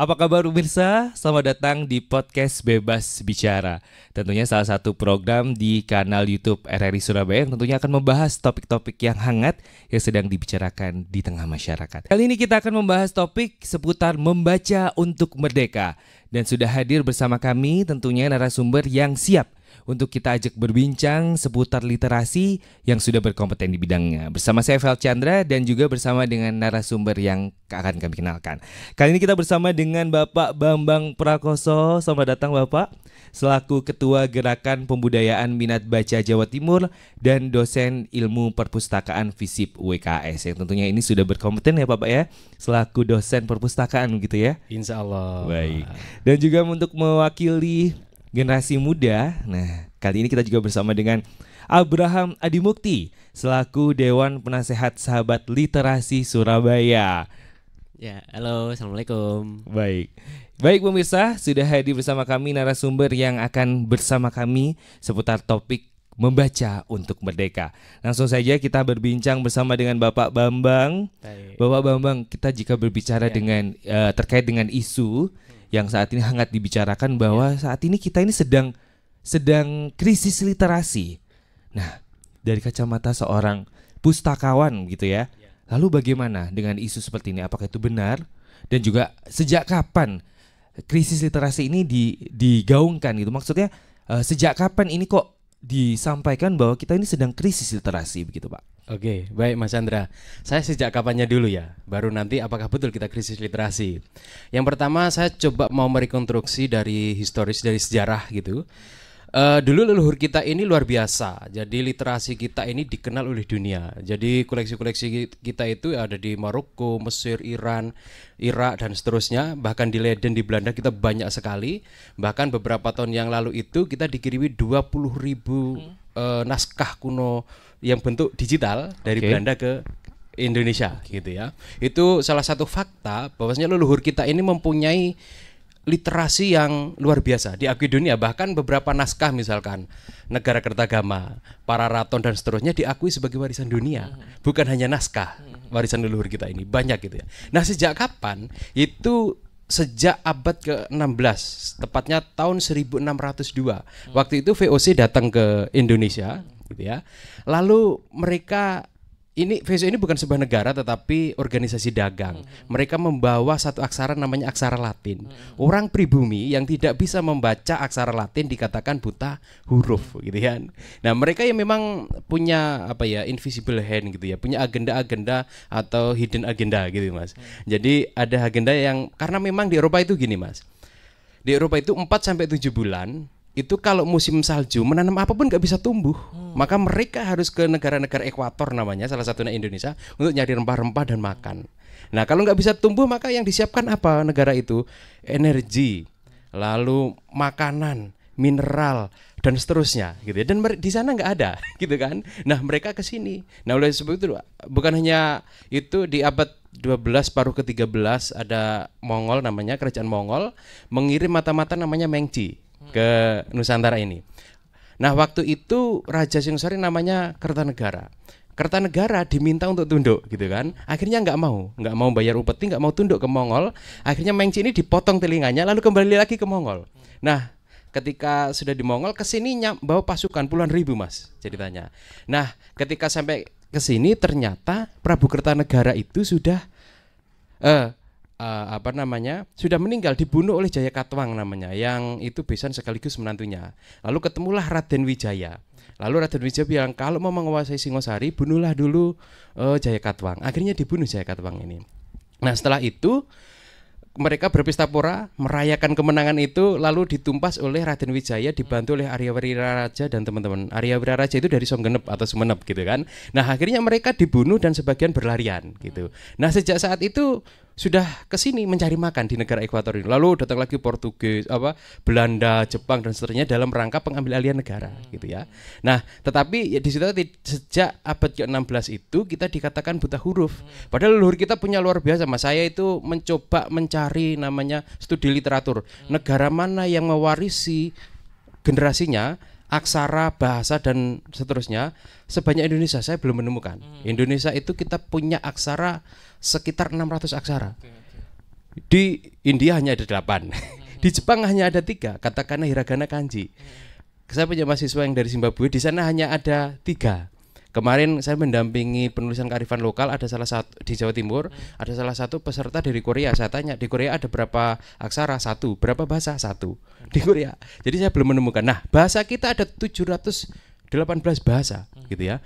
Apa kabar pemirsa? Selamat datang di podcast Bebas Bicara. Tentunya salah satu program di kanal YouTube RRI Surabaya yang tentunya akan membahas topik-topik yang hangat yang sedang dibicarakan di tengah masyarakat. Kali ini kita akan membahas topik seputar membaca untuk merdeka. Dan sudah hadir bersama kami tentunya narasumber yang siap untuk kita ajak berbincang seputar literasi yang sudah berkompeten di bidangnya. Bersama saya Vel Chandra dan juga bersama dengan narasumber yang akan kami kenalkan. Kali ini kita bersama dengan Bapak Bambang Prakoso. Selamat datang Bapak, selaku Ketua Gerakan Pembudayaan Minat Baca Jawa Timur dan dosen Ilmu Perpustakaan FISIP WKS. Yang tentunya ini sudah berkompeten ya Bapak ya, selaku dosen perpustakaan gitu ya. Insya Allah. Baik. Dan juga untuk mewakili generasi muda. Nah, kali ini kita juga bersama dengan Abraham Adimukti selaku Dewan Penasehat Sahabat Literasi Surabaya. Ya, halo, assalamualaikum. Baik pemirsa, sudah hadir bersama kami narasumber yang akan bersama kami seputar topik membaca untuk merdeka. Langsung saja kita berbincang bersama dengan Bapak Bambang. Baik. Bapak Bambang, kita jika berbicara dengan terkait dengan isu yang saat ini hangat dibicarakan bahwa saat ini kita ini sedang krisis literasi. Nah, dari kacamata seorang pustakawan gitu ya. Lalu bagaimana dengan isu seperti ini? Apakah itu benar? Dan juga sejak kapan krisis literasi ini digaungkan gitu? Maksudnya sejak kapan ini kok disampaikan bahwa kita ini sedang krisis literasi begitu, Pak? Oke, baik Mas Chandra. Saya sejak kapannya dulu ya, baru nanti apakah betul kita krisis literasi. Yang pertama saya coba mau merekonstruksi dari historis, dari sejarah gitu. Dulu leluhur kita ini luar biasa. Jadi literasi kita ini dikenal oleh dunia. Jadi koleksi-koleksi kita itu ada di Maroko, Mesir, Iran, Irak dan seterusnya. Bahkan di Leiden di Belanda kita banyak sekali. Bahkan beberapa tahun yang lalu itu kita dikirimi 20.000 naskah kuno yang bentuk digital dari Belanda ke Indonesia gitu ya. Itu salah satu fakta bahwasanya leluhur kita ini mempunyai literasi yang luar biasa diakui dunia. Bahkan beberapa naskah misalkan Negara Kertagama, Pararaton dan seterusnya diakui sebagai warisan dunia. Bukan hanya naskah warisan leluhur kita ini, banyak gitu ya. Nah, sejak kapan? Itu sejak abad ke-16, tepatnya tahun 1602. Waktu itu VOC datang ke Indonesia gitu ya. Lalu mereka VOC ini bukan sebuah negara tetapi organisasi dagang. Mereka membawa satu aksara namanya aksara Latin. Orang pribumi yang tidak bisa membaca aksara Latin dikatakan buta huruf gitu kan. Nah, mereka yang memang punya invisible hand gitu ya, punya agenda-agenda atau hidden agenda gitu Mas. Jadi ada agenda yang karena memang di Eropa itu gini Mas. Di Eropa itu 4 sampai 7 bulan itu kalau musim salju menanam apapun nggak bisa tumbuh. Maka mereka harus ke negara-negara ekuator namanya, salah satunya Indonesia, untuk nyari rempah-rempah dan makan. Nah, kalau nggak bisa tumbuh maka yang disiapkan apa negara itu? Energi, lalu makanan, mineral dan seterusnya gitu ya. Dan di sana nggak ada gitu kan. Nah, mereka ke sini. Nah, oleh sebab itu bukan hanya itu, di abad 12 paruh ke-13 ada Mongol namanya, kerajaan Mongol mengirim mata-mata namanya Mengci ke Nusantara ini. Nah, waktu itu Raja Singosari namanya Kertanegara. Kertanegara diminta untuk tunduk gitu kan. Akhirnya nggak mau bayar upeti, nggak mau tunduk ke Mongol. Akhirnya Mengci ini dipotong telinganya lalu kembali lagi ke Mongol. Nah, ketika sudah di Mongol kesini bawa pasukan puluhan ribu Mas ceritanya. Nah, ketika sampai ke sini ternyata Prabu Kertanegara itu sudah sudah meninggal, dibunuh oleh Jayakatwang namanya, yang itu besan sekaligus menantunya. Lalu ketemulah Raden Wijaya. Lalu Raden Wijaya bilang kalau mau menguasai Singosari bunuhlah dulu Jayakatwang. Akhirnya dibunuh Jayakatwang ini. Nah, setelah itu mereka berpesta pora merayakan kemenangan itu, lalu ditumpas oleh Raden Wijaya dibantu oleh Arya Wiraraja dan teman-teman. Arya Wiraraja itu dari Songgenep atau Sumenep gitu kan. Nah, akhirnya mereka dibunuh dan sebagian berlarian gitu. Nah, sejak saat itu sudah kesini mencari makan di negara ekuator ini. Lalu datang lagi Portugis, Belanda, Jepang dan seterusnya dalam rangka pengambil alihan negara gitu ya. Nah, tetapi ya di situ sejak abad ke-16 itu kita dikatakan buta huruf. Padahal leluhur kita punya luar biasa Mas. Saya itu mencoba mencari namanya studi literatur. Negara mana yang mewarisi generasinya aksara, bahasa dan seterusnya sebanyak Indonesia. Saya belum menemukan. Indonesia itu kita punya aksara sekitar 600 aksara. Di India hanya ada 8. Di Jepang hanya ada 3, katakana, hiragana, kanji. Saya punya mahasiswa yang dari Zimbabwe, di sana hanya ada 3. Kemarin saya mendampingi penulisan kearifan lokal, ada salah satu di Jawa Timur, ada salah satu peserta dari Korea. Saya tanya, di Korea ada berapa aksara? 1. Berapa bahasa? 1. Di Korea. Jadi saya belum menemukan. Nah, bahasa kita ada 718 bahasa, gitu ya.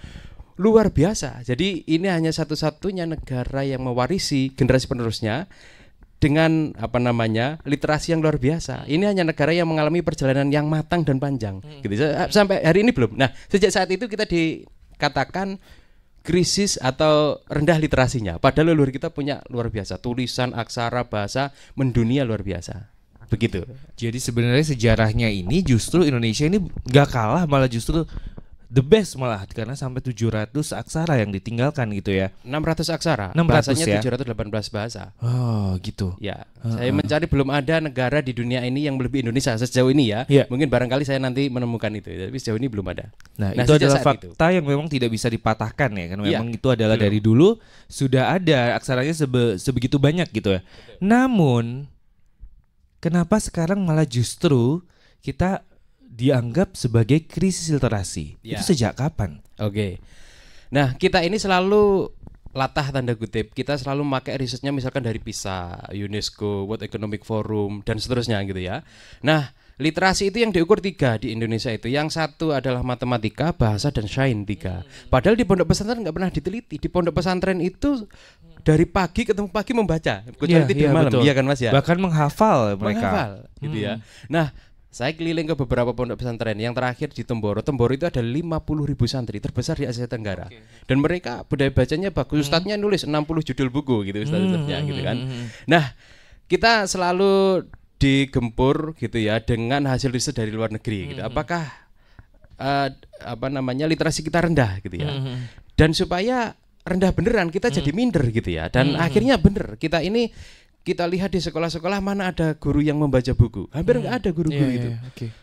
Luar biasa. Jadi ini hanya satu-satunya negara yang mewarisi generasi penerusnya dengan literasi yang luar biasa. Ini hanya negara yang mengalami perjalanan yang matang dan panjang, gitu. Sampai hari ini belum. Nah, sejak saat itu kita dikatakan krisis atau rendah literasinya. Padahal leluhur kita punya luar biasa, tulisan, aksara, bahasa mendunia luar biasa. Begitu. Jadi sebenarnya sejarahnya ini justru Indonesia ini gak kalah, malah justru the best malah, karena sampai 700 aksara yang ditinggalkan gitu ya. 600 aksara. 600 bahasanya ya? 718 bahasa. Oh, gitu. Ya, saya mencari belum ada negara di dunia ini yang melebihi Indonesia sejauh ini ya. Iya. Mungkin barangkali saya nanti menemukan itu, tapi sejauh ini belum ada. Nah, itu sejak adalah saat fakta yang memang tidak bisa dipatahkan ya, kan Iya, memang itu adalah betul. dari dulu sudah ada aksaranya sebegitu banyak gitu ya. Namun kenapa sekarang malah justru kita dianggap sebagai krisis literasi? Ya. Itu sejak kapan? Oke. Nah, kita ini selalu latah tanda kutip, kita selalu memakai risetnya misalkan dari PISA, UNESCO, World Economic Forum dan seterusnya gitu ya. Nah, literasi itu yang diukur 3 di Indonesia itu. Yang satu adalah matematika, bahasa dan sains 3. Padahal di pondok pesantren nggak pernah diteliti. Di pondok pesantren itu dari pagi ketemu pagi membaca, kecuali tidur malam, betul. iya kan Mas ya? Bahkan menghafal mereka. Menghafal, gitu ya. Nah, saya keliling ke beberapa pondok pesantren. Yang terakhir di Temboro. Temboro itu ada 50.000 santri, terbesar di Asia Tenggara. Dan mereka budaya bacanya bagus. Ustadznya nulis 60 judul buku gitu, ustadznya gitu kan. Nah, kita selalu digempur gitu ya dengan hasil riset dari luar negeri gitu. Apakah literasi kita rendah gitu ya. Dan supaya rendah beneran kita jadi minder gitu ya. Dan akhirnya bener, kita lihat di sekolah-sekolah mana ada guru yang membaca buku. Hampir nggak ada guru-guru itu. Okay.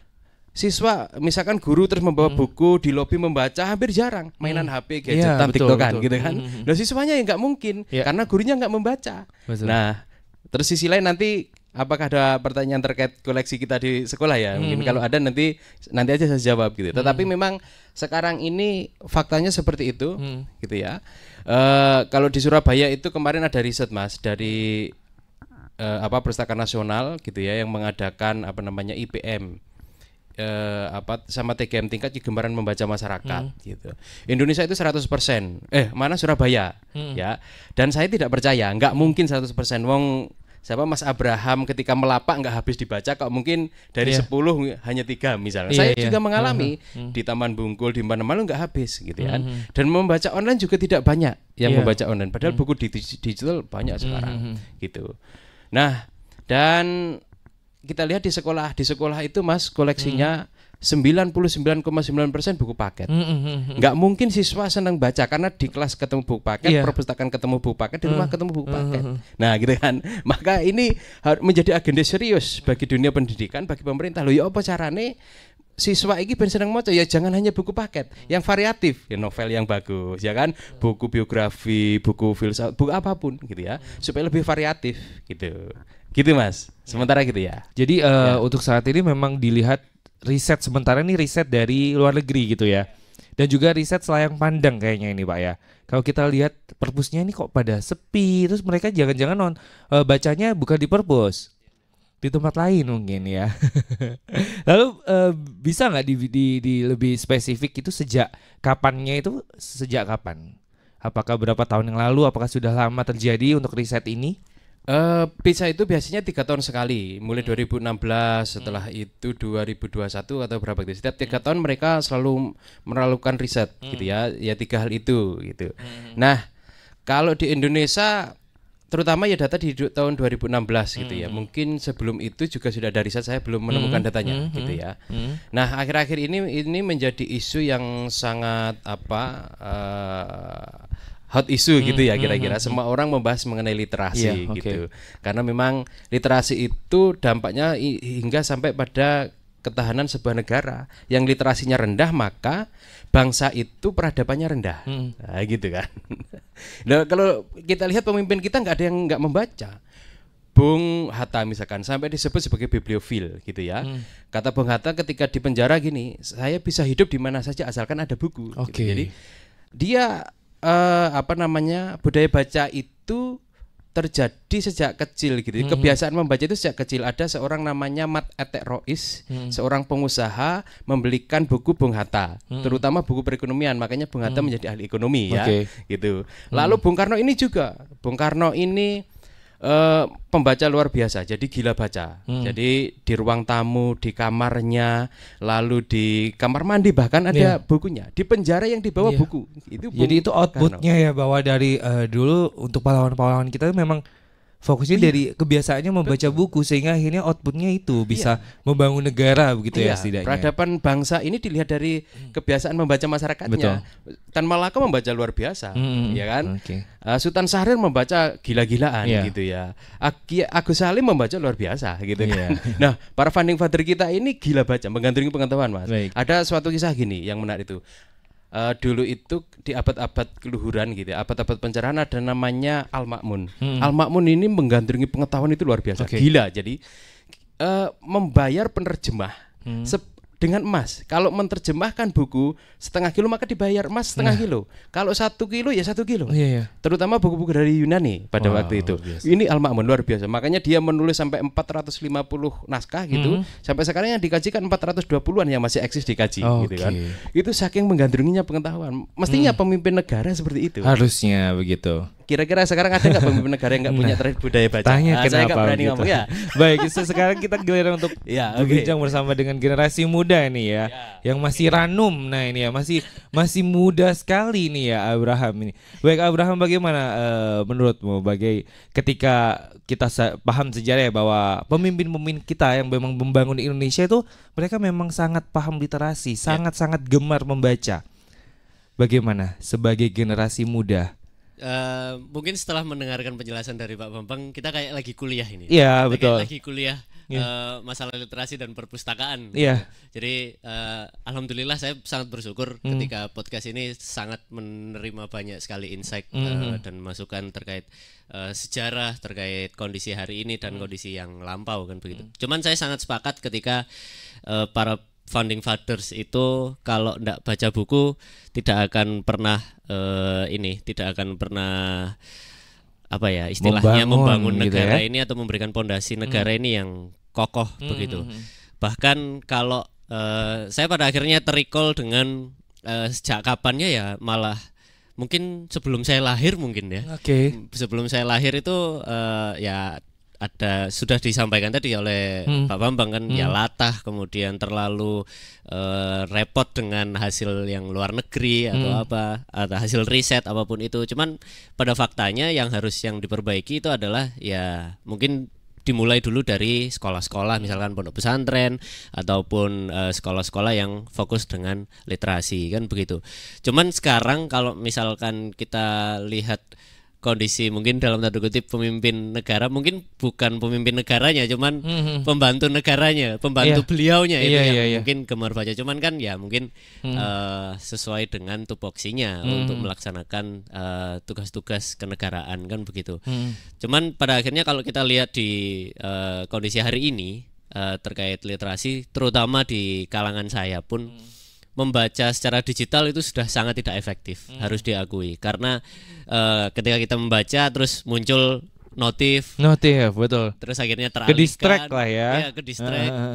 Siswa misalkan guru terus membawa buku di lobi membaca, hampir jarang. Mainan HP, gadgetan, betul, TikTokan betul. gitu kan. Nah, siswanya ya nggak mungkin karena gurunya nggak membaca. Betul. Nah, terus sisi lain nanti apakah ada pertanyaan terkait koleksi kita di sekolah ya? Mungkin kalau ada nanti aja saya jawab gitu. Tetapi memang sekarang ini faktanya seperti itu, gitu ya. Kalau di Surabaya itu kemarin ada riset Mas dari Perpustakaan Nasional gitu ya yang mengadakan IPM sama TGM tingkat gambaran membaca masyarakat gitu. Indonesia itu 100%. Mana Surabaya ya. Dan saya tidak percaya, nggak mungkin 100%. Wong siapa Mas Abraham ketika melapak nggak habis dibaca, kok mungkin dari 10 hanya 3 misalnya. Saya juga mengalami di Taman Bungkul di mana-mana nggak habis gitu ya. Dan membaca online juga tidak banyak yang membaca online. Padahal buku digital banyak sekarang gitu. Nah, dan kita lihat di sekolah itu Mas koleksinya 99,9% buku paket. Nggak mungkin siswa senang baca karena di kelas ketemu buku paket, perpustakaan ketemu buku paket, di rumah ketemu buku paket. Nah, gitu kan. Maka ini menjadi agenda serius bagi dunia pendidikan, bagi pemerintah. Loh ya apa carane siswa ini ben seneng maca ya jangan hanya buku paket, yang variatif, ya novel yang bagus, ya kan, buku biografi, buku filsafat, buku apapun gitu ya, supaya lebih variatif gitu. Gitu Mas. Sementara gitu ya. Jadi untuk saat ini memang dilihat riset sementara ini riset dari luar negeri gitu ya. Dan juga riset selayang pandang kayaknya ini Pak ya. Kalau kita lihat perpusnya ini kok pada sepi, terus mereka jangan-jangan bacanya bukan di perpus, di tempat lain mungkin ya. Lalu bisa nggak di lebih spesifik itu sejak kapannya, itu sejak kapan? Apakah berapa tahun yang lalu? Apakah sudah lama terjadi untuk riset ini? PISA itu biasanya 3 tahun sekali, mulai 2016, setelah itu 2021 atau berapa gitu. Setiap 3 tahun mereka selalu melakukan riset gitu ya 3 hal itu gitu. Nah, kalau di Indonesia terutama ya data di tahun 2016 gitu ya. Mungkin sebelum itu juga sudah ada riset, saya belum menemukan datanya gitu ya. Nah, akhir-akhir ini menjadi isu yang sangat hot issue gitu ya kira-kira. Semua orang membahas mengenai literasi gitu. Karena memang literasi itu dampaknya hingga sampai pada ketahanan sebuah negara. Yang literasinya rendah maka bangsa itu peradabannya rendah. Nah, gitu kan. Nah, kalau kita lihat pemimpin kita nggak ada yang nggak membaca. Bung Hatta misalkan sampai disebut sebagai bibliofil gitu ya. Kata Bung Hatta ketika di penjara gini, saya bisa hidup di mana saja asalkan ada buku. Oke. Gitu. Jadi dia budaya baca itu terjadi sejak kecil gitu. Kebiasaan membaca itu sejak kecil. Ada seorang namanya Mat Etek Rois, seorang pengusaha membelikan buku Bung Hatta, terutama buku perekonomian. Makanya Bung Hatta menjadi ahli ekonomi ya, gitu. Lalu Bung Karno ini juga, Bung Karno ini pembaca luar biasa, jadi gila baca. Jadi di ruang tamu, di kamarnya, lalu di kamar mandi bahkan ada bukunya. Di penjara yang dibawa buku. Itu jadi itu outputnya ya, bahwa dari dulu untuk pahlawan-pahlawan kita memang fokusnya dari kebiasaannya membaca buku, sehingga akhirnya outputnya itu bisa membangun negara begitu ya setidaknya. Peradaban bangsa ini dilihat dari kebiasaan membaca masyarakatnya. Tan Malaka membaca luar biasa, ya kan? Sultan Syahrir membaca gila-gilaan gitu ya. Agus Salim membaca luar biasa gitu kan. Nah, para founding father kita ini gila baca, menggandrungi pengetahuan, Mas. Ada suatu kisah gini yang menarik itu. Dulu itu di abad-abad keluhuran gitu, abad-abad pencerahan ada namanya Al-Ma'mun. Al-Ma'mun ini menggandrungi pengetahuan itu luar biasa, gila. Jadi membayar penerjemah dengan emas. Kalau menerjemahkan buku setengah kilo maka dibayar emas setengah kilo. Kalau 1 kilo ya 1 kilo. Terutama buku-buku dari Yunani pada waktu itu. Ini Al-Ma'mun luar biasa. Makanya dia menulis sampai 450 naskah gitu. Sampai sekarang yang dikaji kan 420-an yang masih eksis dikaji gitu kan. Itu saking menggandrunginya pengetahuan. Mestinya pemimpin negara seperti itu. Harusnya begitu. Kira-kira sekarang ada nggak pemimpin negara yang nggak punya tradisi budaya baca? Tanya kenapa saya nggak berani ngomong ya. Baik, sekarang kita giliran untuk berbincang bersama dengan generasi muda ini ya, yang masih ranum. Nah ini ya masih muda sekali nih ya Abraham ini. Baik Abraham, bagaimana menurutmu ketika kita paham sejarah ya, bahwa pemimpin-pemimpin kita yang memang membangun Indonesia itu mereka memang sangat paham literasi, sangat-sangat gemar membaca. Bagaimana sebagai generasi muda? Mungkin setelah mendengarkan penjelasan dari Pak Bambang, kita kayak lagi kuliah ini. Iya, betul. Kayak lagi kuliah masalah literasi dan perpustakaan. Iya. Jadi alhamdulillah saya sangat bersyukur ketika podcast ini sangat menerima banyak sekali insight dan masukan terkait sejarah, terkait kondisi hari ini dan kondisi yang lampau kan begitu. Cuman saya sangat sepakat ketika para founding fathers itu kalau tidak baca buku tidak akan pernah tidak akan pernah apa ya istilahnya membangun negara ini atau memberikan pondasi negara ini yang kokoh begitu. Bahkan kalau saya pada akhirnya terrecall dengan sejak kapannya ya, malah mungkin sebelum saya lahir mungkin ya. Sebelum saya lahir itu ya sudah disampaikan tadi oleh Pak Bambang kan, ya latah, kemudian terlalu repot dengan hasil yang luar negeri atau atau hasil riset apapun itu. Cuman pada faktanya yang diperbaiki itu adalah ya mungkin dimulai dulu dari sekolah-sekolah, misalkan pondok pesantren ataupun sekolah-sekolah yang fokus dengan literasi kan begitu. Cuman sekarang kalau misalkan kita lihat kondisi mungkin dalam tanda kutip pemimpin negara, mungkin bukan pemimpin negaranya, cuman pembantu negaranya, pembantu beliaunya itu yang mungkin gemar baca. Cuman kan ya mungkin sesuai dengan tupoksinya untuk melaksanakan tugas-tugas kenegaraan kan begitu. Cuman pada akhirnya kalau kita lihat di kondisi hari ini terkait literasi, terutama di kalangan saya pun, membaca secara digital itu sudah sangat tidak efektif, harus diakui. Karena ketika kita membaca terus muncul notif betul. Terus akhirnya teralihkan, ke-distract lah ya.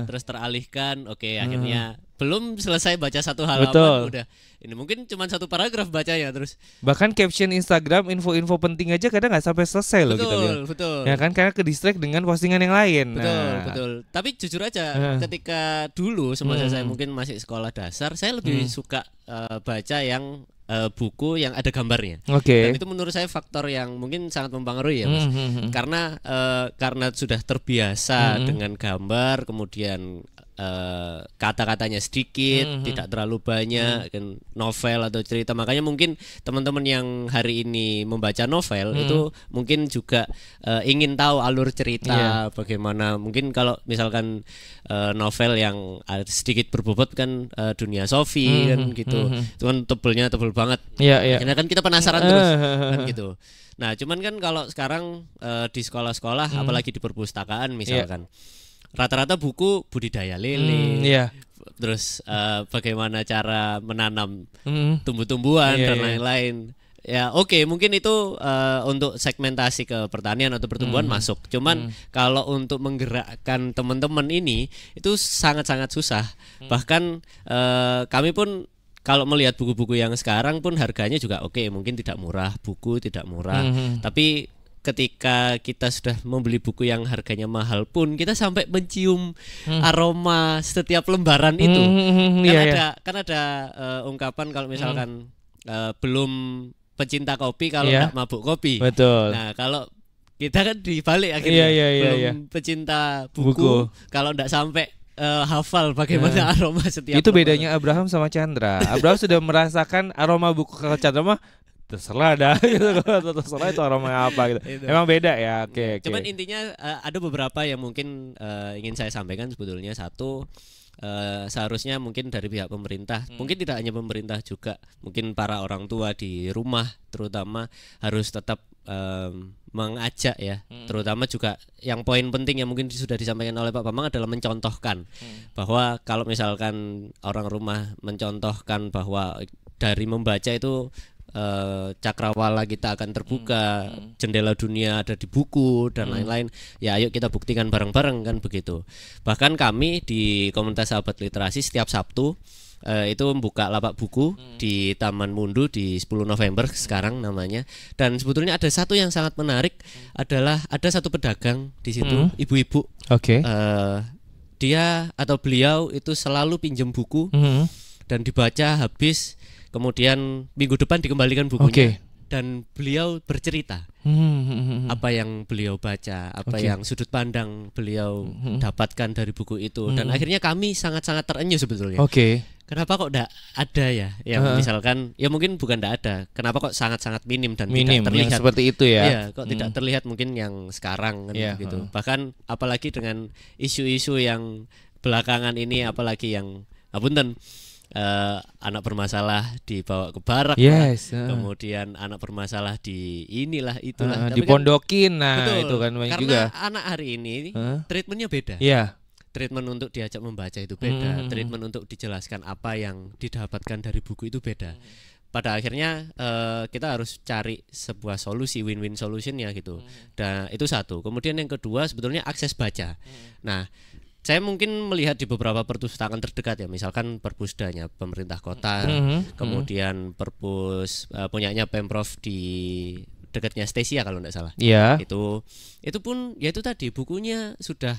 Terus teralihkan. Akhirnya belum selesai baca satu halaman udah ini mungkin cuma satu paragraf bacanya terus. Bahkan caption Instagram info-info penting aja kadang nggak sampai selesai loh kita lihat. Betul. Ya kan, karena ke-distract dengan postingan yang lain. Betul. Tapi jujur aja ketika dulu semasa saya mungkin masih sekolah dasar, saya lebih suka baca yang buku yang ada gambarnya. Dan itu menurut saya faktor yang mungkin sangat mempengaruhi ya Mas. Karena sudah terbiasa dengan gambar, kemudian kata-katanya sedikit, tidak terlalu banyak, kan novel atau cerita. Makanya mungkin teman-teman yang hari ini membaca novel itu mungkin juga ingin tahu alur cerita bagaimana. Mungkin kalau misalkan novel yang sedikit berbobot kan Dunia Sofi kan gitu. Itu kan tebel banget. Karena kan kita penasaran terus kan gitu. Nah, cuman kan kalau sekarang di sekolah-sekolah, apalagi di perpustakaan misalkan, rata-rata buku budidaya lele, terus bagaimana cara menanam tumbuh-tumbuhan dan lain-lain. Ya oke, mungkin itu untuk segmentasi ke pertanian atau pertumbuhan masuk. Cuman kalau untuk menggerakkan teman-teman ini itu sangat-sangat susah. Bahkan kami pun kalau melihat buku-buku yang sekarang pun harganya juga oke, mungkin tidak murah, buku tidak murah. Tapi ketika kita sudah membeli buku yang harganya mahal pun kita sampai mencium aroma setiap lembaran itu. Kan ada ungkapan kalau misalkan belum pecinta kopi kalau tidak mabuk kopi. Betul. Nah, kalau kita kan dibalik akhirnya belum pecinta buku kalau tidak sampai hafal bagaimana aroma setiap itu bedanya Abraham sama Chandra. Abraham sudah merasakan aroma buku, kalau Chandra mah terserah dah gitu. Terserah itu aroma apa gitu. Emang beda ya. Oke. Cuman intinya ada beberapa yang mungkin ingin saya sampaikan sebetulnya. Satu, seharusnya mungkin dari pihak pemerintah, mungkin tidak hanya pemerintah juga, mungkin para orang tua di rumah terutama harus tetap mengajak ya, terutama juga yang poin penting yang mungkin sudah disampaikan oleh Pak Bambang adalah mencontohkan bahwa kalau misalkan orang rumah mencontohkan bahwa dari membaca itu cakrawala kita akan terbuka, jendela dunia ada di buku dan lain-lain. Ya ayo kita buktikan bareng-bareng kan begitu. Bahkan kami di komunitas sahabat literasi setiap Sabtu itu membuka lapak buku di Taman Mundu di 10 November sekarang namanya. Dan sebetulnya ada satu yang sangat menarik adalah ada satu pedagang di situ, ibu-ibu. Dia atau beliau itu selalu pinjam buku dan dibaca habis. Kemudian minggu depan dikembalikan bukunya dan beliau bercerita apa yang beliau baca, apa yang sudut pandang beliau dapatkan dari buku itu. Dan akhirnya kami sangat-sangat terenyuh sebetulnya. Kenapa kok tidak ada ya? Yang misalkan ya mungkin bukan tidak ada. Kenapa kok sangat-sangat minim dan tidak terlihat seperti itu ya? Iya, kok tidak terlihat mungkin yang sekarang kan begitu. Bahkan apalagi dengan isu-isu yang belakangan ini, apalagi yang anak bermasalah dibawa ke barak kemudian anak bermasalah di inilah itulah dipondokin betul, itu kan karena juga. Anak hari ini treatmentnya beda. Treatment untuk diajak membaca itu beda, treatment untuk dijelaskan apa yang didapatkan dari buku itu beda. Pada akhirnya kita harus cari sebuah solusi, win-win solution ya gitu. Dan itu satu. Kemudian yang kedua sebetulnya akses baca. Nah, saya mungkin melihat di beberapa perpustakaan terdekat ya, misalkan perpusdanya pemerintah kota, kemudian perpus punyanya Pemprov di dekatnya Stesia kalau tidak salah. Itu pun ya itu tadi bukunya sudah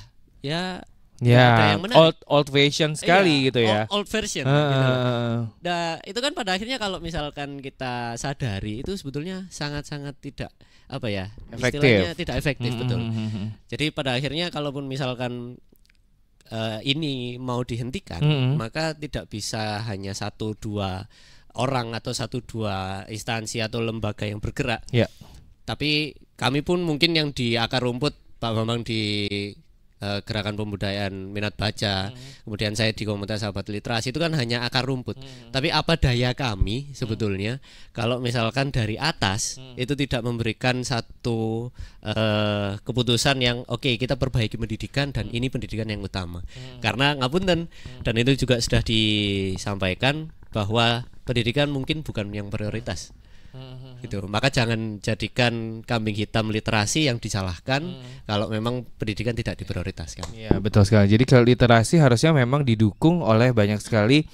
ada yang menarik. old version sekali gitu ya. Old version gitu. Nah, itu kan pada akhirnya kalau misalkan kita sadari itu sebetulnya sangat-sangat tidak istilahnya tidak efektif betul. Jadi pada akhirnya kalaupun misalkan ini mau dihentikan, maka tidak bisa hanya 1-2 orang atau 1-2 instansi atau lembaga yang bergerak. Tapi kami pun mungkin yang di akar rumput, Pak Bambang di gerakan pembudayaan minat baca, kemudian saya di komunitas sahabat literasi, itu kan hanya akar rumput. Tapi apa daya kami sebetulnya kalau misalkan dari atas itu tidak memberikan satu keputusan yang kita perbaiki pendidikan dan ini pendidikan yang utama. Karena ngapunten, dan itu juga sudah disampaikan bahwa pendidikan mungkin bukan yang prioritas. Gitu. Maka jangan jadikan kambing hitam literasi yang disalahkan kalau memang pendidikan tidak diprioritaskan. Iya, betul sekali. Jadi kalau literasi harusnya memang didukung oleh banyak sekali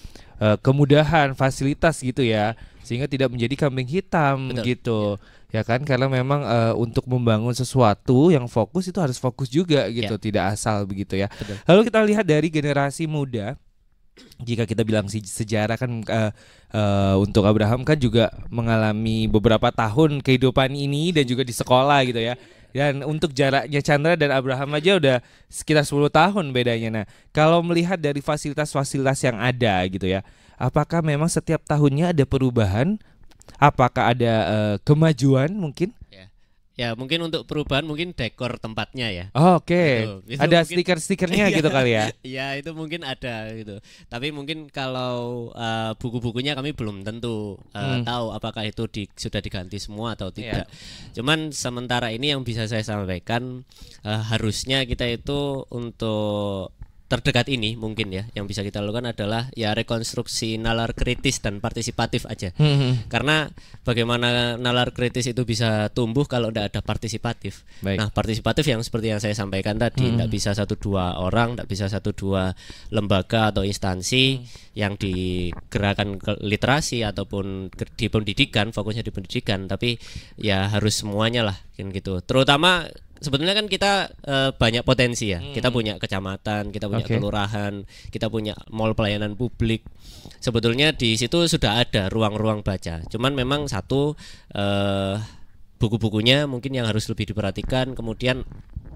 kemudahan, fasilitas gitu ya, sehingga tidak menjadi kambing hitam. Betul. Gitu. Ya kan, karena memang untuk membangun sesuatu yang fokus itu harus fokus juga gitu, tidak asal begitu ya. Betul. Lalu kita lihat dari generasi muda. Jika kita bilang sejarah kan untuk Abraham kan juga mengalami beberapa tahun kehidupan ini dan juga di sekolah gitu ya. Dan untuk jaraknya Chandra dan Abraham aja udah sekitar 10 tahun bedanya. Nah, kalau melihat dari fasilitas-fasilitas yang ada gitu ya, apakah memang setiap tahunnya ada perubahan? Apakah ada kemajuan mungkin? Ya mungkin untuk perubahan mungkin dekor tempatnya ya. Oh, oke. Itu Ada mungkin- stiker-stikernya gitu kali ya. Ya itu mungkin ada gitu. Tapi mungkin kalau buku-bukunya kami belum tentu tahu apakah itu sudah diganti semua atau tidak. Cuman sementara ini yang bisa saya sampaikan harusnya kita itu untuk terdekat ini mungkin ya yang bisa kita lakukan adalah ya rekonstruksi nalar kritis dan partisipatif aja. Karena bagaimana nalar kritis itu bisa tumbuh kalau tidak ada partisipatif. Baik. Nah, partisipatif yang seperti yang saya sampaikan tadi, tidak bisa 1-2 orang, tidak bisa 1-2 lembaga atau instansi yang digerakkan ke literasi ataupun di pendidikan, fokusnya di pendidikan, tapi ya harus semuanya lah kan gitu. Terutama sebetulnya kan kita banyak potensi ya. Kita punya kecamatan, kita punya kelurahan, kita punya mall pelayanan publik. Sebetulnya di situ sudah ada ruang-ruang baca. Cuman memang satu buku-bukunya mungkin yang harus lebih diperhatikan. Kemudian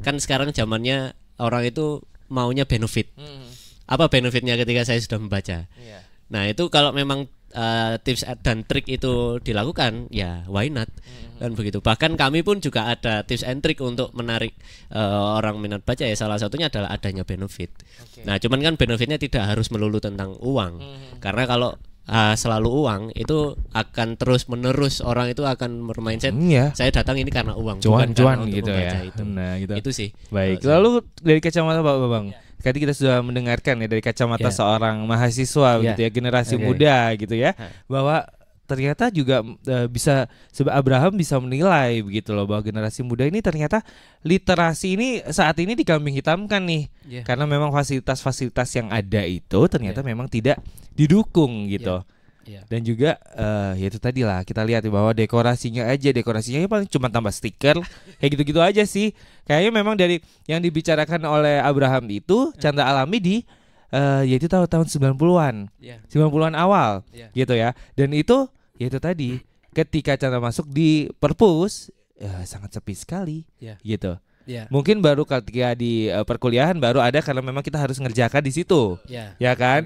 kan sekarang zamannya orang itu maunya benefit. Apa benefitnya ketika saya sudah membaca? Nah, itu kalau memang tips dan trik itu dilakukan, ya why not? Kan begitu. Bahkan kami pun juga ada tips and trik untuk menarik orang minat baca ya. Salah satunya adalah adanya benefit. Nah, cuman kan benefitnya tidak harus melulu tentang uang. Karena kalau selalu uang itu akan terus menerus orang itu akan bermindset saya datang ini karena uang, bukan Cuan-cuan karena untuk gitu membaca ya. itu. Nah, gitu. Itu sih. Baik. Lalu dari kacamata Pak Bambang, tadi kita sudah mendengarkan ya dari kacamata seorang mahasiswa gitu ya, generasi muda gitu ya, bahwa ternyata juga bisa Abraham bisa menilai begitu loh bahwa generasi muda ini ternyata literasi ini saat ini dikambing hitamkan nih. Karena memang fasilitas-fasilitas yang ada itu ternyata memang tidak didukung gitu. Dan juga ya itu tadi lah kita lihat bahwa dekorasinya ya paling cuma tambah stiker kayak gitu-gitu aja sih. Kayaknya memang dari yang dibicarakan oleh Abraham itu canda alami di yaitu tahun 90-an. 90-an awal gitu ya. Dan itu yaitu tadi ketika canda masuk di perpus sangat sepi sekali gitu. Mungkin baru ketika di perkuliahan baru ada karena memang kita harus ngerjakan di situ, ya kan?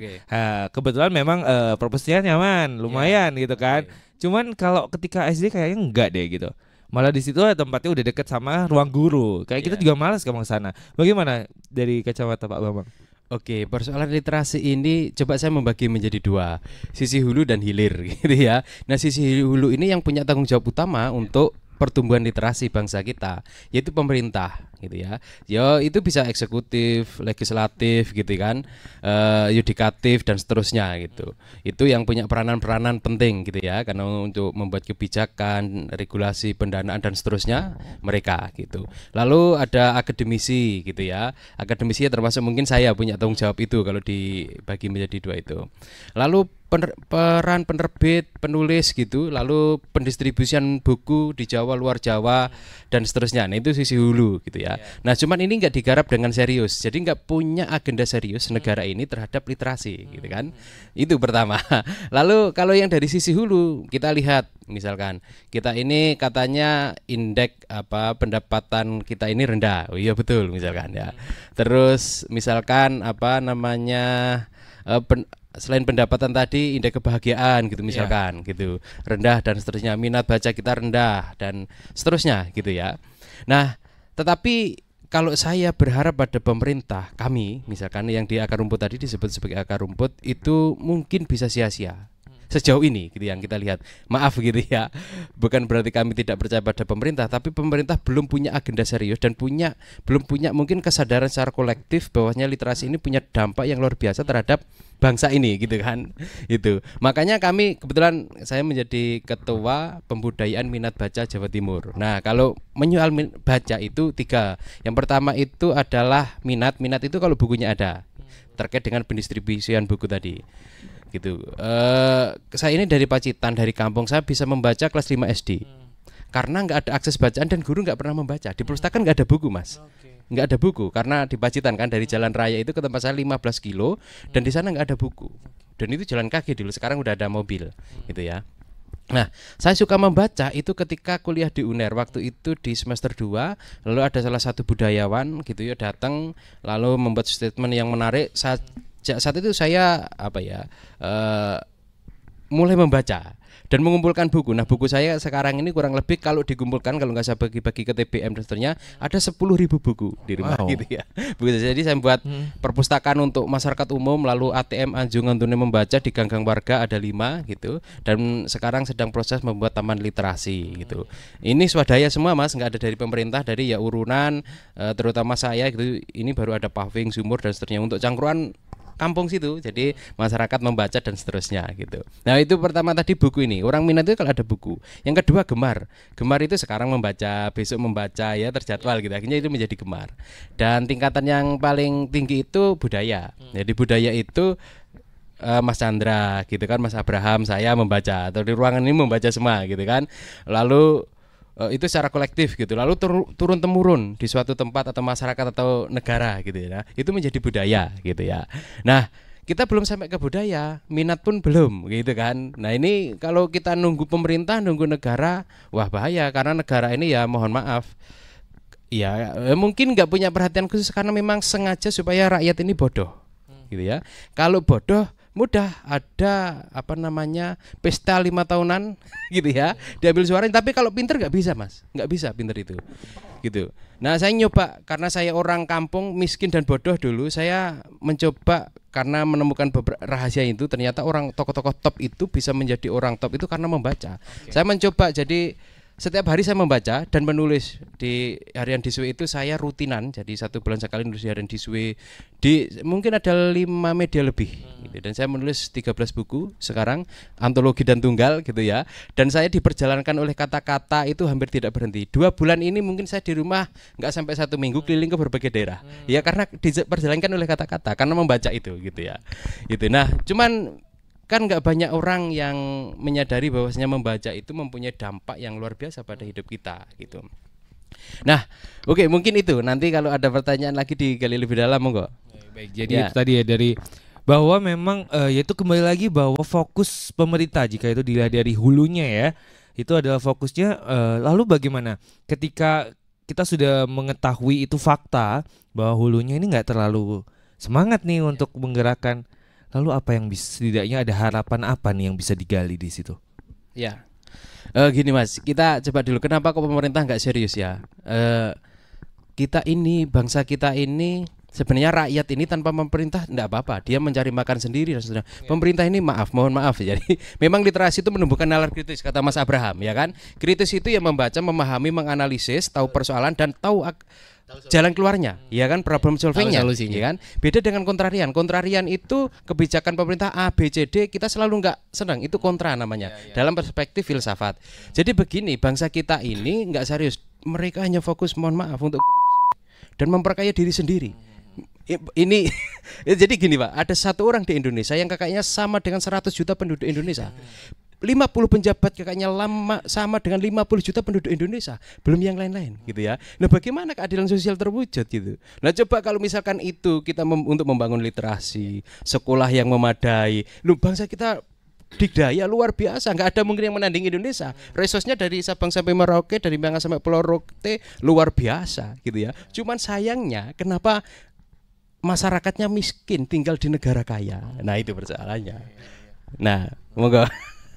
Kebetulan memang perpusnya nyaman, lumayan gitu kan. Cuman kalau ketika SD kayaknya enggak deh gitu. Malah di situ tempatnya udah deket sama ruang guru. Kayak kita juga malas ke sana. Bagaimana dari kacamata Pak Bambang? Oke, persoalan literasi ini coba saya membagi menjadi dua, sisi hulu dan hilir gitu ya. Nah, sisi hulu ini yang punya tanggung jawab utama untuk pertumbuhan literasi bangsa kita, yaitu pemerintah gitu ya. Ya itu bisa eksekutif, legislatif gitu kan, yudikatif dan seterusnya gitu. Itu yang punya peranan-peranan penting gitu ya, karena untuk membuat kebijakan, regulasi, pendanaan dan seterusnya mereka gitu. Lalu ada akademisi gitu ya. Akademisi ya termasuk mungkin saya punya tanggung jawab itu kalau dibagi menjadi dua itu. Lalu peran penerbit, penulis gitu, lalu pendistribusian buku di Jawa, luar Jawa dan seterusnya. Nah, itu sisi hulu gitu ya. Nah, cuman ini nggak digarap dengan serius. Jadi nggak punya agenda serius negara ini terhadap literasi gitu kan. Itu pertama. Lalu kalau yang dari sisi hulu kita lihat misalkan kita ini katanya indeks pendapatan kita ini rendah. Oh iya betul misalkan ya. Terus misalkan selain pendapatan tadi indeks kebahagiaan gitu misalkan gitu rendah dan seterusnya, minat baca kita rendah dan seterusnya gitu ya. Nah, tetapi kalau saya berharap pada pemerintah kami misalkan yang di akar rumput tadi disebut sebagai akar rumput itu mungkin bisa sia-sia sejauh ini gitu yang kita lihat. Maaf gitu ya. Bukan berarti kami tidak percaya pada pemerintah, tapi pemerintah belum punya agenda serius dan belum punya mungkin kesadaran secara kolektif bahwasanya literasi ini punya dampak yang luar biasa terhadap bangsa ini gitu kan. Itu. Makanya kami kebetulan saya menjadi ketua pembudayaan minat baca Jawa Timur. Nah, kalau menyoal baca itu 3. Yang pertama itu adalah minat itu kalau bukunya ada. Terkait dengan pendistribusian buku tadi. Gitu. Saya ini dari Pacitan, dari kampung, saya bisa membaca kelas 5 SD. Karena nggak ada akses bacaan dan guru nggak pernah membaca. Di perpustakaan nggak ada buku, Mas. Nggak ada buku karena di Pacitan kan dari jalan raya itu ke tempat saya 15 kilo dan di sana nggak ada buku. Dan itu jalan kaki dulu, sekarang udah ada mobil gitu ya. Nah, saya suka membaca itu ketika kuliah di UNER waktu itu di semester 2, lalu ada salah satu budayawan gitu ya datang lalu membuat statement yang menarik. Saat itu saya mulai membaca dan mengumpulkan buku. Nah, buku saya sekarang ini kurang lebih kalau dikumpulkan, kalau nggak saya bagi-bagi ke TBM dan seterusnya, ada 10.000 buku di rumah gitu ya. Jadi saya buat perpustakaan untuk masyarakat umum, lalu ATM Anjungan Tunai Membaca di Ganggang Warga ada 5 gitu. Dan sekarang sedang proses membuat taman literasi gitu. Ini swadaya semua Mas, nggak ada dari pemerintah, dari ya urunan, terutama saya gitu. Ini baru ada paving, sumur dan seterusnya untuk cangkruan kampung situ, jadi masyarakat membaca dan seterusnya gitu. Nah itu pertama tadi buku ini, orang minat itu kalau ada buku. Yang kedua gemar itu sekarang membaca, besok membaca ya terjadwal gitu, akhirnya itu menjadi gemar. Dan tingkatan yang paling tinggi itu budaya. Jadi budaya itu Mas Chandra gitu kan, Mas Abraham, saya membaca, atau di ruangan ini membaca semua gitu kan. Lalu itu secara kolektif gitu, lalu turun temurun di suatu tempat atau masyarakat atau negara gitu ya, itu menjadi budaya gitu ya. Nah kita belum sampai ke budaya, minat pun belum gitu kan. Nah ini kalau kita nunggu pemerintah, nunggu negara, wah bahaya, karena negara ini ya mohon maaf ya mungkin nggak punya perhatian khusus karena memang sengaja supaya rakyat ini bodoh gitu ya. Kalau bodoh mudah ada pesta 5 tahunan gitu ya, diambil suaranya. Tapi kalau pinter nggak bisa Mas, nggak bisa pinter itu gitu. Nah saya nyoba, karena saya orang kampung miskin dan bodoh dulu, saya mencoba karena menemukan beberapa rahasia itu, ternyata orang tokoh-tokoh top itu bisa menjadi orang top itu karena membaca. Saya mencoba, jadi setiap hari saya membaca dan menulis di harian Diswe itu. Saya rutinan, jadi 1 bulan sekali nulis di harian Diswe, di mungkin ada 5 media lebih gitu. Dan saya menulis 13 buku sekarang, antologi dan tunggal gitu ya. Dan saya diperjalankan oleh kata-kata itu hampir tidak berhenti. 2 bulan ini mungkin saya di rumah nggak sampai 1 minggu keliling ke berbagai daerah ya, karena diperjalankan oleh kata-kata, karena membaca itu gitu ya gitu. Nah cuman kan nggak banyak orang yang menyadari bahwasanya membaca itu mempunyai dampak yang luar biasa pada hidup kita gitu. Nah, oke, mungkin itu. Nanti kalau ada pertanyaan lagi digali lebih dalam monggo. Baik, jadi itu tadi ya, dari bahwa memang yaitu kembali lagi bahwa fokus pemerintah jika itu dilihat dari hulunya ya, itu adalah fokusnya. Lalu bagaimana ketika kita sudah mengetahui itu fakta bahwa hulunya ini nggak terlalu semangat nih untuk menggerakkan, lalu apa yang bisa, setidaknya ada harapan apa nih yang bisa digali di situ? Ya, gini Mas, kita coba dulu kenapa kok pemerintah nggak serius ya? Kita ini, bangsa kita ini, sebenarnya rakyat ini tanpa pemerintah enggak apa-apa, dia mencari makan sendiri dan seterusnya. Pemerintah ini mohon maaf ya. Jadi memang literasi itu menumbuhkan nalar kritis, kata Mas Abraham ya kan. Kritis itu yang membaca, memahami, menganalisis, tahu persoalan dan tahu jalan keluarnya, ya kan, problem solvingnya, ya kan. Beda dengan kontrarian. Kontrarian itu kebijakan pemerintah A, B, C, D, kita selalu nggak senang. Itu kontra namanya, dalam perspektif filsafat. Jadi begini, bangsa kita ini nggak serius. Mereka hanya fokus, mohon maaf, untuk korupsi dan memperkaya diri sendiri. Ini jadi gini Pak, ada 1 orang di Indonesia yang kakaknya sama dengan 100 juta penduduk Indonesia. 50 penjabat kakaknya sama dengan 50 juta penduduk Indonesia, belum yang lain-lain gitu ya. Nah bagaimana keadilan sosial terwujud gitu. Nah coba kalau misalkan itu kita untuk membangun literasi, sekolah yang memadai, bangsa kita dikdaya luar biasa, nggak ada mungkin yang menandingi Indonesia. Resource-nya dari Sabang sampai Merauke, dari Minang sampai Pulau Rote luar biasa gitu ya. Cuman sayangnya kenapa masyarakatnya miskin tinggal di negara kaya. Nah itu persoalannya. Nah monggo.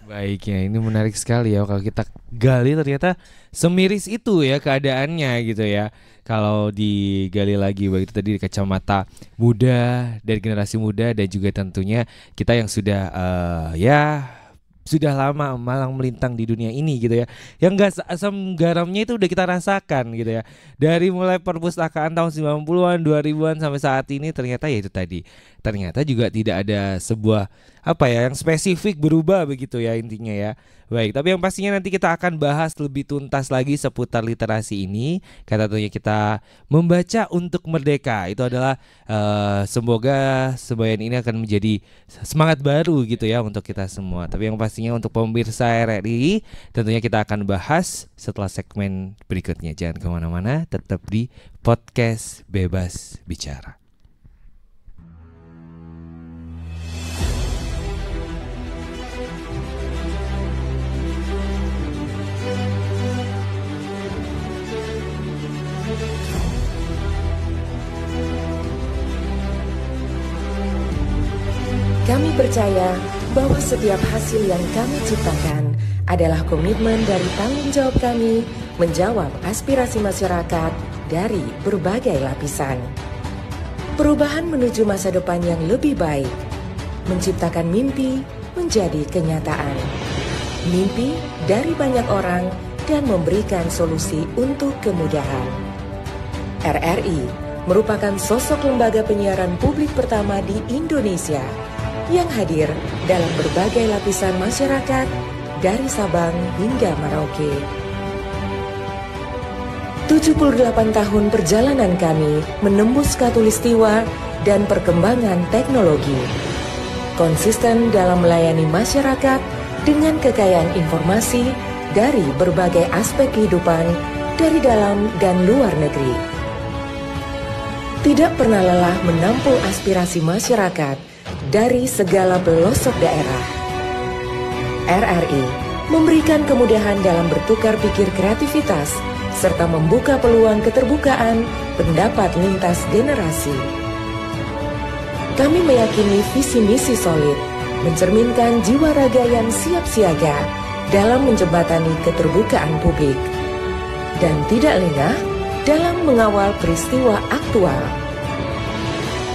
Baik ya, ini menarik sekali ya kalau kita gali, ternyata semiris itu ya keadaannya gitu ya. Kalau digali lagi baik itu tadi di kacamata muda, dari generasi muda, dan juga tentunya kita yang sudah sudah lama malang melintang di dunia ini gitu ya, yang gak asam garamnya itu udah kita rasakan gitu ya. Dari mulai perpustakaan tahun 90-an, 2000-an sampai saat ini, ternyata ya itu tadi, ternyata juga tidak ada sebuah yang spesifik berubah begitu ya intinya ya. Baik, tapi yang pastinya nanti kita akan bahas lebih tuntas lagi seputar literasi ini. Kata tentunya kita membaca untuk merdeka. Itu adalah semoga semboyan ini akan menjadi semangat baru gitu ya untuk kita semua. Tapi yang pastinya untuk pemirsa RRI, tentunya kita akan bahas setelah segmen berikutnya. Jangan kemana-mana, tetap di Podcast Bebas Bicara. Kami percaya bahwa setiap hasil yang kami ciptakan adalah komitmen dari tanggung jawab kami menjawab aspirasi masyarakat dari berbagai lapisan. Perubahan menuju masa depan yang lebih baik, menciptakan mimpi menjadi kenyataan. Mimpi dari banyak orang dan memberikan solusi untuk kemudahan. RRI merupakan sosok lembaga penyiaran publik pertama di Indonesia yang hadir dalam berbagai lapisan masyarakat dari Sabang hingga Merauke. 78 tahun perjalanan kami menembus khatulistiwa dan perkembangan teknologi. Konsisten dalam melayani masyarakat dengan kekayaan informasi dari berbagai aspek kehidupan dari dalam dan luar negeri. Tidak pernah lelah menampung aspirasi masyarakat dari segala pelosok daerah. RRI memberikan kemudahan dalam bertukar pikir kreativitas serta membuka peluang keterbukaan pendapat lintas generasi. Kami meyakini visi misi solid, mencerminkan jiwa raga yang siap siaga dalam menjembatani keterbukaan publik, dan tidak lengah dalam mengawal peristiwa aktual.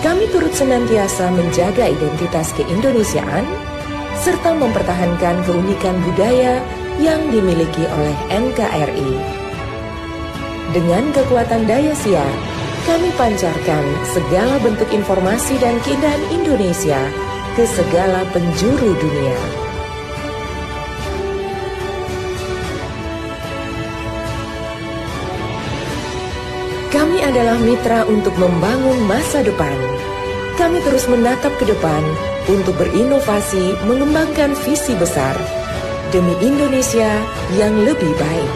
Kami turut senantiasa menjaga identitas keindonesiaan, serta mempertahankan keunikan budaya yang dimiliki oleh NKRI. Dengan kekuatan daya siar, kami pancarkan segala bentuk informasi dan keindahan Indonesia ke segala penjuru dunia. Kami adalah mitra untuk membangun masa depan. Kami terus menatap ke depan untuk berinovasi, mengembangkan visi besar demi Indonesia yang lebih baik.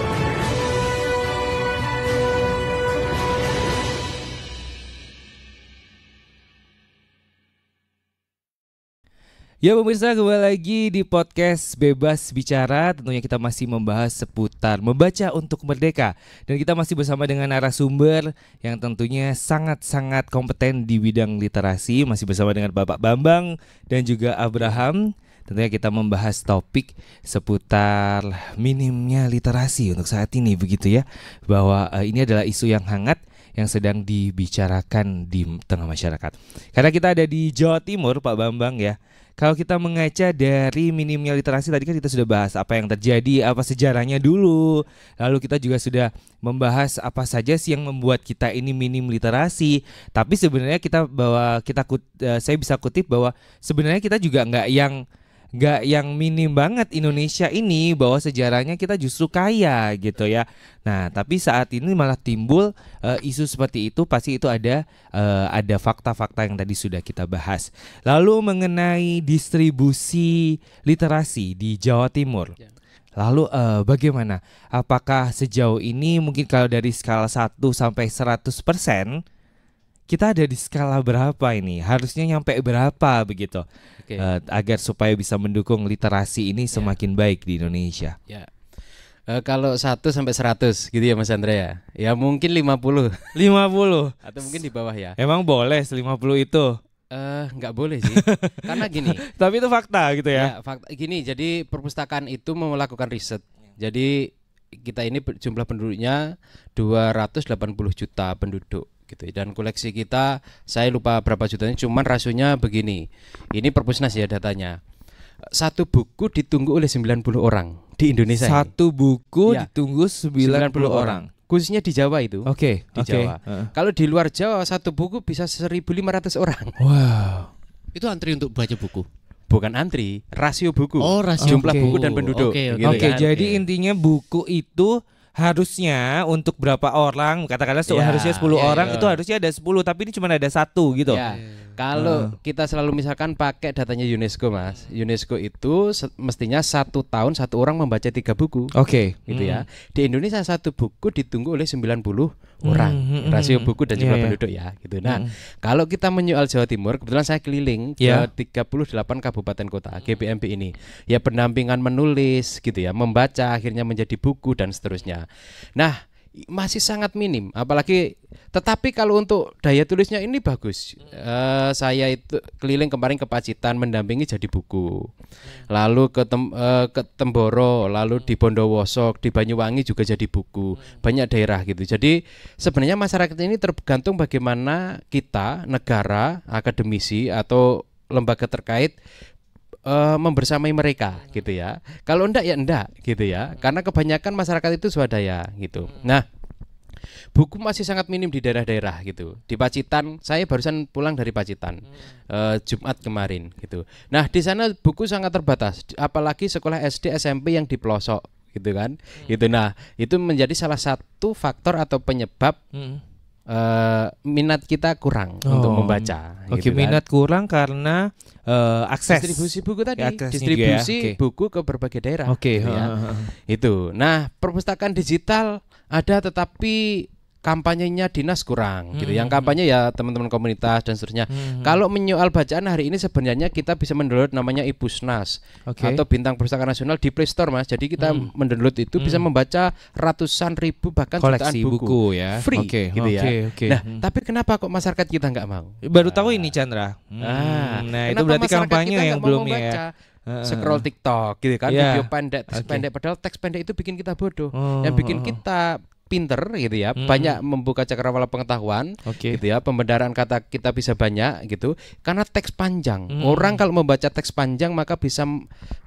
Ya pemirsa, kembali lagi di podcast Bebas Bicara. Tentunya kita masih membahas seputar membaca untuk merdeka. Dan kita masih bersama dengan narasumber yang tentunya sangat-sangat kompeten di bidang literasi. Masih bersama dengan Bapak Bambang dan juga Abraham. Tentunya kita membahas topik seputar minimnya literasi untuk saat ini, begitu ya. Bahwa ini adalah isu yang hangat yang sedang dibicarakan di tengah masyarakat. Karena kita ada di Jawa Timur, Pak Bambang ya. Kalau kita mengaca dari minimnya literasi, tadi kan kita sudah bahas apa yang terjadi, apa sejarahnya dulu. Lalu kita juga sudah membahas apa saja sih yang membuat kita ini minim literasi. Tapi sebenarnya saya bisa kutip bahwa sebenarnya kita juga nggak yang minim banget Indonesia ini, bahwa sejarahnya kita justru kaya gitu ya. Nah, tapi saat ini malah timbul isu seperti itu, pasti itu ada fakta-fakta yang tadi sudah kita bahas. Lalu mengenai distribusi literasi di Jawa Timur. Lalu bagaimana? Apakah sejauh ini mungkin kalau dari skala 1 sampai 100%, kita ada di skala berapa ini? Harusnya nyampe berapa begitu? Okay. Agar supaya bisa mendukung literasi ini semakin baik di Indonesia. Ya. Kalau 1 sampai 100 gitu ya Mas Andrea. Ya mungkin 50. 50 atau mungkin di bawah ya. Emang boleh 50 itu? Nggak boleh sih. Karena gini. Tapi itu fakta gitu ya. Ya, fakta gini, jadi perpustakaan itu melakukan riset. Jadi kita ini jumlah penduduknya 280 juta penduduk gitu. Dan koleksi kita saya lupa berapa jutanya, cuman rasionya begini. Ini Perpusnas ya datanya. Satu buku ditunggu oleh 90 orang di Indonesia. Satu buku ditunggu 90 orang. Khususnya di Jawa itu. Oke, di Jawa. Kalau di luar Jawa satu buku bisa 1.500 orang. Wow. Itu antri untuk baca buku. Bukan antri, rasio buku. Oh, rasio jumlah buku dan penduduk. Oke, jadi intinya buku itu harusnya untuk berapa orang, katakanlah harusnya 10 orang, itu harusnya ada 10, tapi ini cuma ada 1 gitu. Kalau kita selalu misalkan pakai datanya UNESCO Mas, UNESCO itu mestinya 1 tahun 1 orang membaca 3 buku. Oke. Gitu ya. Di Indonesia 1 buku ditunggu oleh 90 orang. Rasio buku dan jumlah penduduk ya gitu. Nah, kalau kita menyoal Jawa Timur, kebetulan saya keliling ke 38 kabupaten kota GPMB ini. Ya pendampingan menulis gitu ya, membaca akhirnya menjadi buku dan seterusnya. Nah, masih sangat minim, apalagi tetapi kalau untuk daya tulisnya ini bagus. Saya itu keliling kemarin ke Pacitan mendampingi jadi buku, lalu ke Temboro, lalu di Bondowoso, di Banyuwangi juga jadi buku, banyak daerah gitu. Jadi sebenarnya masyarakat ini tergantung bagaimana kita, negara, akademisi atau lembaga terkait membersamai mereka gitu ya. Kalau enggak ya enggak gitu ya. Karena kebanyakan masyarakat itu swadaya gitu. Nah, buku masih sangat minim di daerah-daerah gitu. Di Pacitan, saya barusan pulang dari Pacitan Jumat kemarin gitu. Nah, di sana buku sangat terbatas, apalagi sekolah SD SMP yang di pelosok gitu kan. Itu nah, itu menjadi salah satu faktor atau penyebab minat kita kurang untuk membaca. Oke, gitu kan. minat kurang karena akses Distribusi buku tadi, aksesnya distribusi juga ya. Oke. buku ke berbagai daerah. Oke, gitu ya. Itu. Nah, perpustakaan digital ada tetapi kampanyenya dinas kurang gitu. Yang kampanye ya teman-teman komunitas dan seterusnya. Kalau menyoal bacaan hari ini sebenarnya kita bisa mendownload namanya iPusnas atau Bintang Perpustakaan Nasional di Play Store, Mas. Jadi kita mendownload itu bisa membaca ratusan ribu bahkan koleksi jutaan buku ya. free gitu ya. Oke. Nah, tapi kenapa kok masyarakat kita nggak mau? Baru tahu ini Chandra. Nah, Itu berarti masyarakat kampanye kita yang nggak mau belum membaca? ya. Scroll TikTok gitu kan, Yeah. video pendek, teks pendek, padahal teks pendek itu bikin kita bodoh. Oh. Yang bikin kita pinter gitu ya, banyak membuka cakrawala pengetahuan Oke. gitu ya, pembenaran kata kita bisa banyak gitu, karena teks panjang. Orang kalau membaca teks panjang maka bisa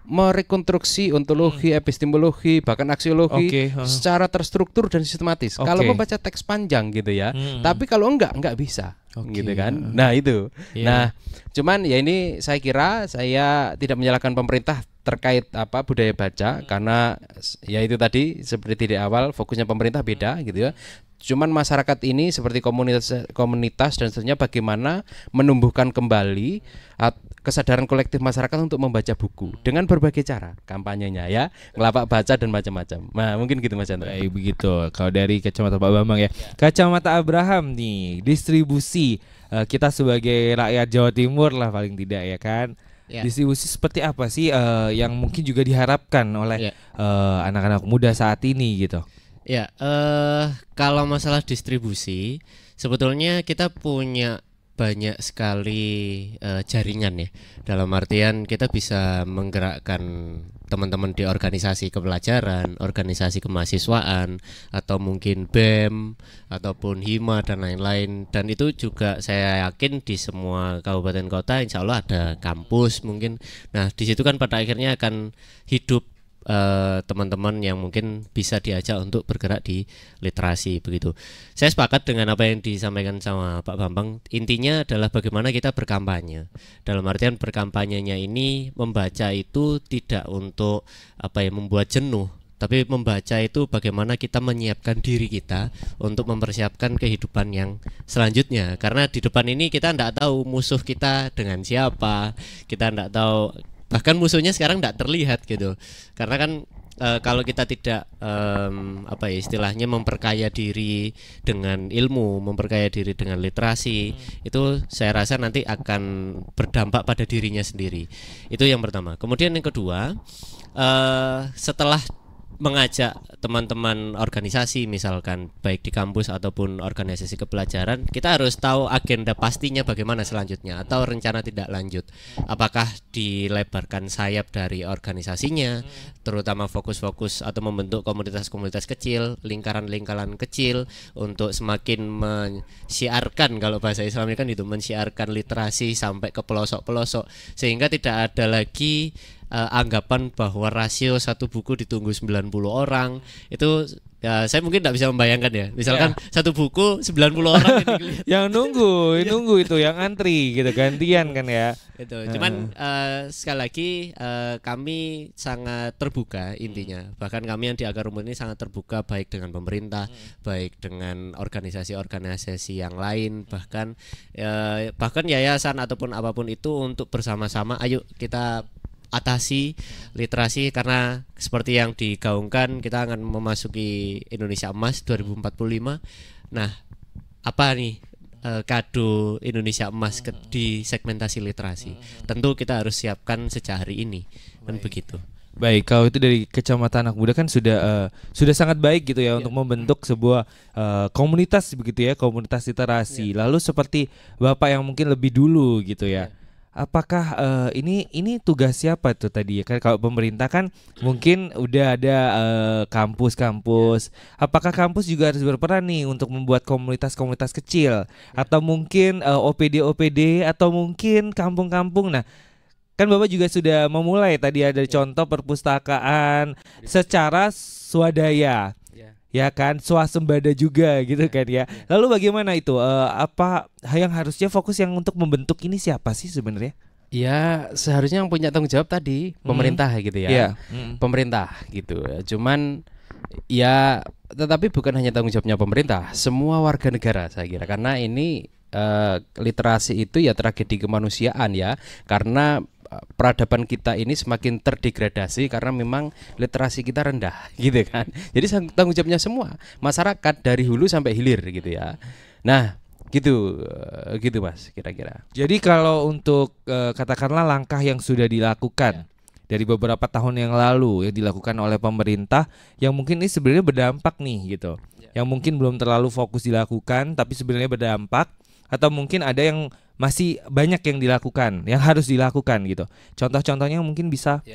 merekonstruksi ontologi, epistemologi, bahkan aksiologi secara terstruktur dan sistematis. Kalau membaca teks panjang gitu ya. Tapi kalau enggak bisa. Gitu kan. Nah, itu. Nah, cuman ya ini saya kira saya tidak menyalahkan pemerintah terkait budaya baca, karena ya itu tadi seperti di awal fokusnya pemerintah beda gitu ya. Cuman masyarakat ini seperti komunitas dan seterusnya bagaimana menumbuhkan kembali kesadaran kolektif masyarakat untuk membaca buku dengan berbagai cara kampanyenya ya, ngelapak baca dan macam-macam. Nah, mungkin gitu Mas Chandra. Baik, begitu. Kalau dari kacamata Pak Bambang ya. Kacamata Abraham nih, distribusi kita sebagai rakyat Jawa Timur lah paling tidak ya kan. Ya. Distribusi seperti apa sih yang mungkin juga diharapkan oleh anak-anak muda saat ini gitu? Ya, kalau masalah distribusi, sebetulnya kita punya banyak sekali jaringan ya. Dalam artian kita bisa menggerakkan teman-teman di organisasi kepelajaran, organisasi kemahasiswaan, atau mungkin BEM, ataupun HIMA dan lain-lain. Dan itu juga saya yakin di semua kabupaten kota insya Allah ada kampus mungkin. Nah, di situ kan pada akhirnya akan hidup teman-teman yang mungkin bisa diajak untuk bergerak di literasi begitu. Saya sepakat dengan apa yang disampaikan sama Pak Bambang. Intinya adalah bagaimana kita berkampanye. Dalam artian berkampanyenya ini membaca itu tidak untuk membuat jenuh, tapi membaca itu bagaimana kita menyiapkan diri kita untuk mempersiapkan kehidupan yang selanjutnya. Karena di depan ini kita tidak tahu musuh kita dengan siapa, kita tidak tahu. Bahkan musuhnya sekarang tidak terlihat gitu, karena kan kalau kita tidak istilahnya memperkaya diri dengan ilmu, memperkaya diri dengan literasi, itu saya rasa nanti akan berdampak pada dirinya sendiri. Itu yang pertama. Kemudian yang kedua, setelah mengajak teman-teman organisasi misalkan baik di kampus ataupun organisasi kepelajaran, kita harus tahu agenda pastinya bagaimana selanjutnya atau rencana tidak lanjut. Apakah dilebarkan sayap dari organisasinya, terutama fokus-fokus atau membentuk komunitas-komunitas kecil, lingkaran-lingkaran kecil untuk semakin mensiarkan, kalau bahasa Islam kan itu mensiarkan literasi sampai ke pelosok-pelosok, sehingga tidak ada lagi anggapan bahwa rasio satu buku ditunggu 90 orang. Itu ya, saya mungkin tidak bisa membayangkan ya. Misalkan satu buku 90 orang yang nunggu itu, yang antri gitu, gantian kan ya. Itu. Cuman sekali lagi kami sangat terbuka intinya. Bahkan kami yang di Akar Rumput ini sangat terbuka baik dengan pemerintah, baik dengan organisasi-organisasi yang lain, bahkan yayasan ataupun apapun itu, untuk bersama-sama ayo kita atasi literasi, karena seperti yang digaungkan kita akan memasuki Indonesia Emas 2045. Nah, apa nih kado Indonesia Emas di segmentasi literasi? Tentu kita harus siapkan sejak hari ini, kan begitu. Baik, kalau itu dari kacamata anak muda kan sudah sangat baik gitu ya untuk membentuk sebuah komunitas begitu ya, komunitas literasi. Lalu seperti Bapak yang mungkin lebih dulu gitu ya. Apakah ini tugas siapa tuh tadi ya? Kan kalau pemerintah kan mungkin udah ada kampus-kampus. Apakah kampus juga harus berperan nih untuk membuat komunitas-komunitas kecil atau mungkin OPD-OPD atau mungkin kampung-kampung. Nah, kan Bapak juga sudah memulai tadi ada contoh perpustakaan secara swadaya. Ya kan, swasembada juga gitu kan ya. Lalu bagaimana itu? Apa yang harusnya fokus yang untuk membentuk ini siapa sih sebenarnya? Ya seharusnya yang punya tanggung jawab tadi pemerintah gitu ya. Pemerintah gitu. Cuman ya tetapi bukan hanya tanggung jawabnya pemerintah, semua warga negara saya kira. Karena ini literasi itu ya tragedi kemanusiaan ya. Karena peradaban kita ini semakin terdegradasi karena memang literasi kita rendah gitu kan. Jadi tanggung jawabnya semua masyarakat dari hulu sampai hilir gitu ya. Nah, gitu Mas kira-kira. Jadi kalau untuk katakanlah langkah yang sudah dilakukan dari beberapa tahun yang lalu yang dilakukan oleh pemerintah yang mungkin ini sebenarnya berdampak nih gitu. Yang mungkin belum terlalu fokus dilakukan tapi sebenarnya berdampak, atau mungkin ada yang masih banyak yang dilakukan, yang harus dilakukan gitu. Contoh-contohnya mungkin bisa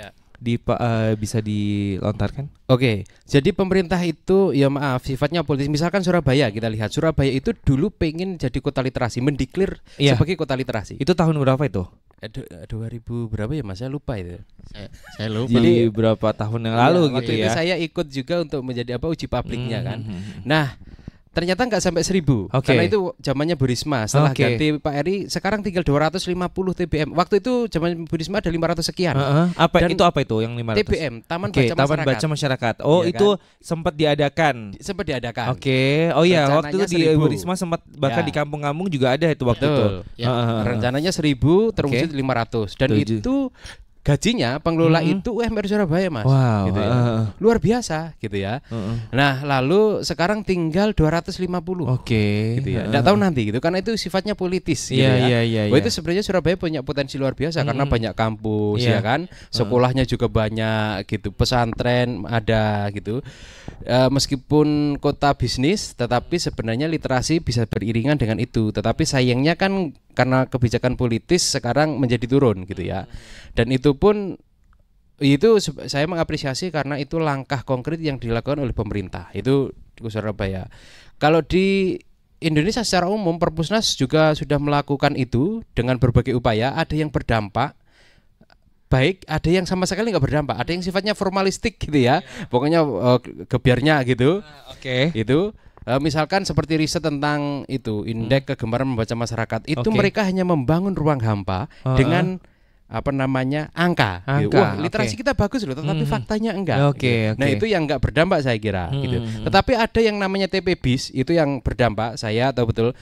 bisa dilontarkan. Oke, jadi pemerintah itu ya maaf sifatnya politis. Misalkan Surabaya, kita lihat Surabaya itu dulu pengen jadi kota literasi, mendeklir sebagai kota literasi. Itu tahun berapa itu? 2000 berapa ya Mas? Saya lupa itu. Saya lupa. Jadi berapa tahun yang lalu gitu ya. Itu saya ikut juga untuk menjadi uji publiknya kan. Nah, ternyata nggak sampai 1000 karena itu zamannya Bu Risma. Setelah ganti Pak Eri sekarang tinggal 250 TBM. Waktu itu zaman Bu Risma ada 500 sekian. Apa itu yang 500? TBM, Taman Baca Masyarakat. Oh, iya itu kan? Sempat diadakan. Oke. Oh iya, waktu itu di Bu Risma sempat bahkan di kampung-kampung juga ada itu waktu itu. Rencananya 1000 terwujud 500 dan itu gajinya pengelola itu UMR Surabaya Mas. Wow, gitu ya. Luar biasa gitu ya. Nah lalu sekarang tinggal 250. Gitu ya. Nggak tahu nanti gitu karena itu sifatnya politis gitu ya. Itu sebenarnya Surabaya punya potensi luar biasa karena banyak kampus ya kan. Sekolahnya juga banyak gitu. Pesantren ada gitu. Meskipun kota bisnis tetapi sebenarnya literasi bisa beriringan dengan itu. Tetapi sayangnya kan karena kebijakan politis sekarang menjadi turun gitu ya. Dan itu pun saya mengapresiasi karena itu langkah konkret yang dilakukan oleh pemerintah. Itu di Surabaya. Kalau di Indonesia secara umum Perpusnas juga sudah melakukan itu dengan berbagai upaya. Ada yang berdampak baik, ada yang sama sekali nggak berdampak. Ada yang sifatnya formalistik gitu ya. Pokoknya gebiarnya gitu. Itu misalkan seperti riset tentang itu indeks kegemaran membaca masyarakat. Itu mereka hanya membangun ruang hampa dengan angka. Gitu. Wah, literasi kita bagus loh, tetapi faktanya enggak. Gitu. Nah, itu yang enggak berdampak saya kira gitu. Tetapi ada yang namanya TPBIS, itu yang berdampak. Saya tahu betul.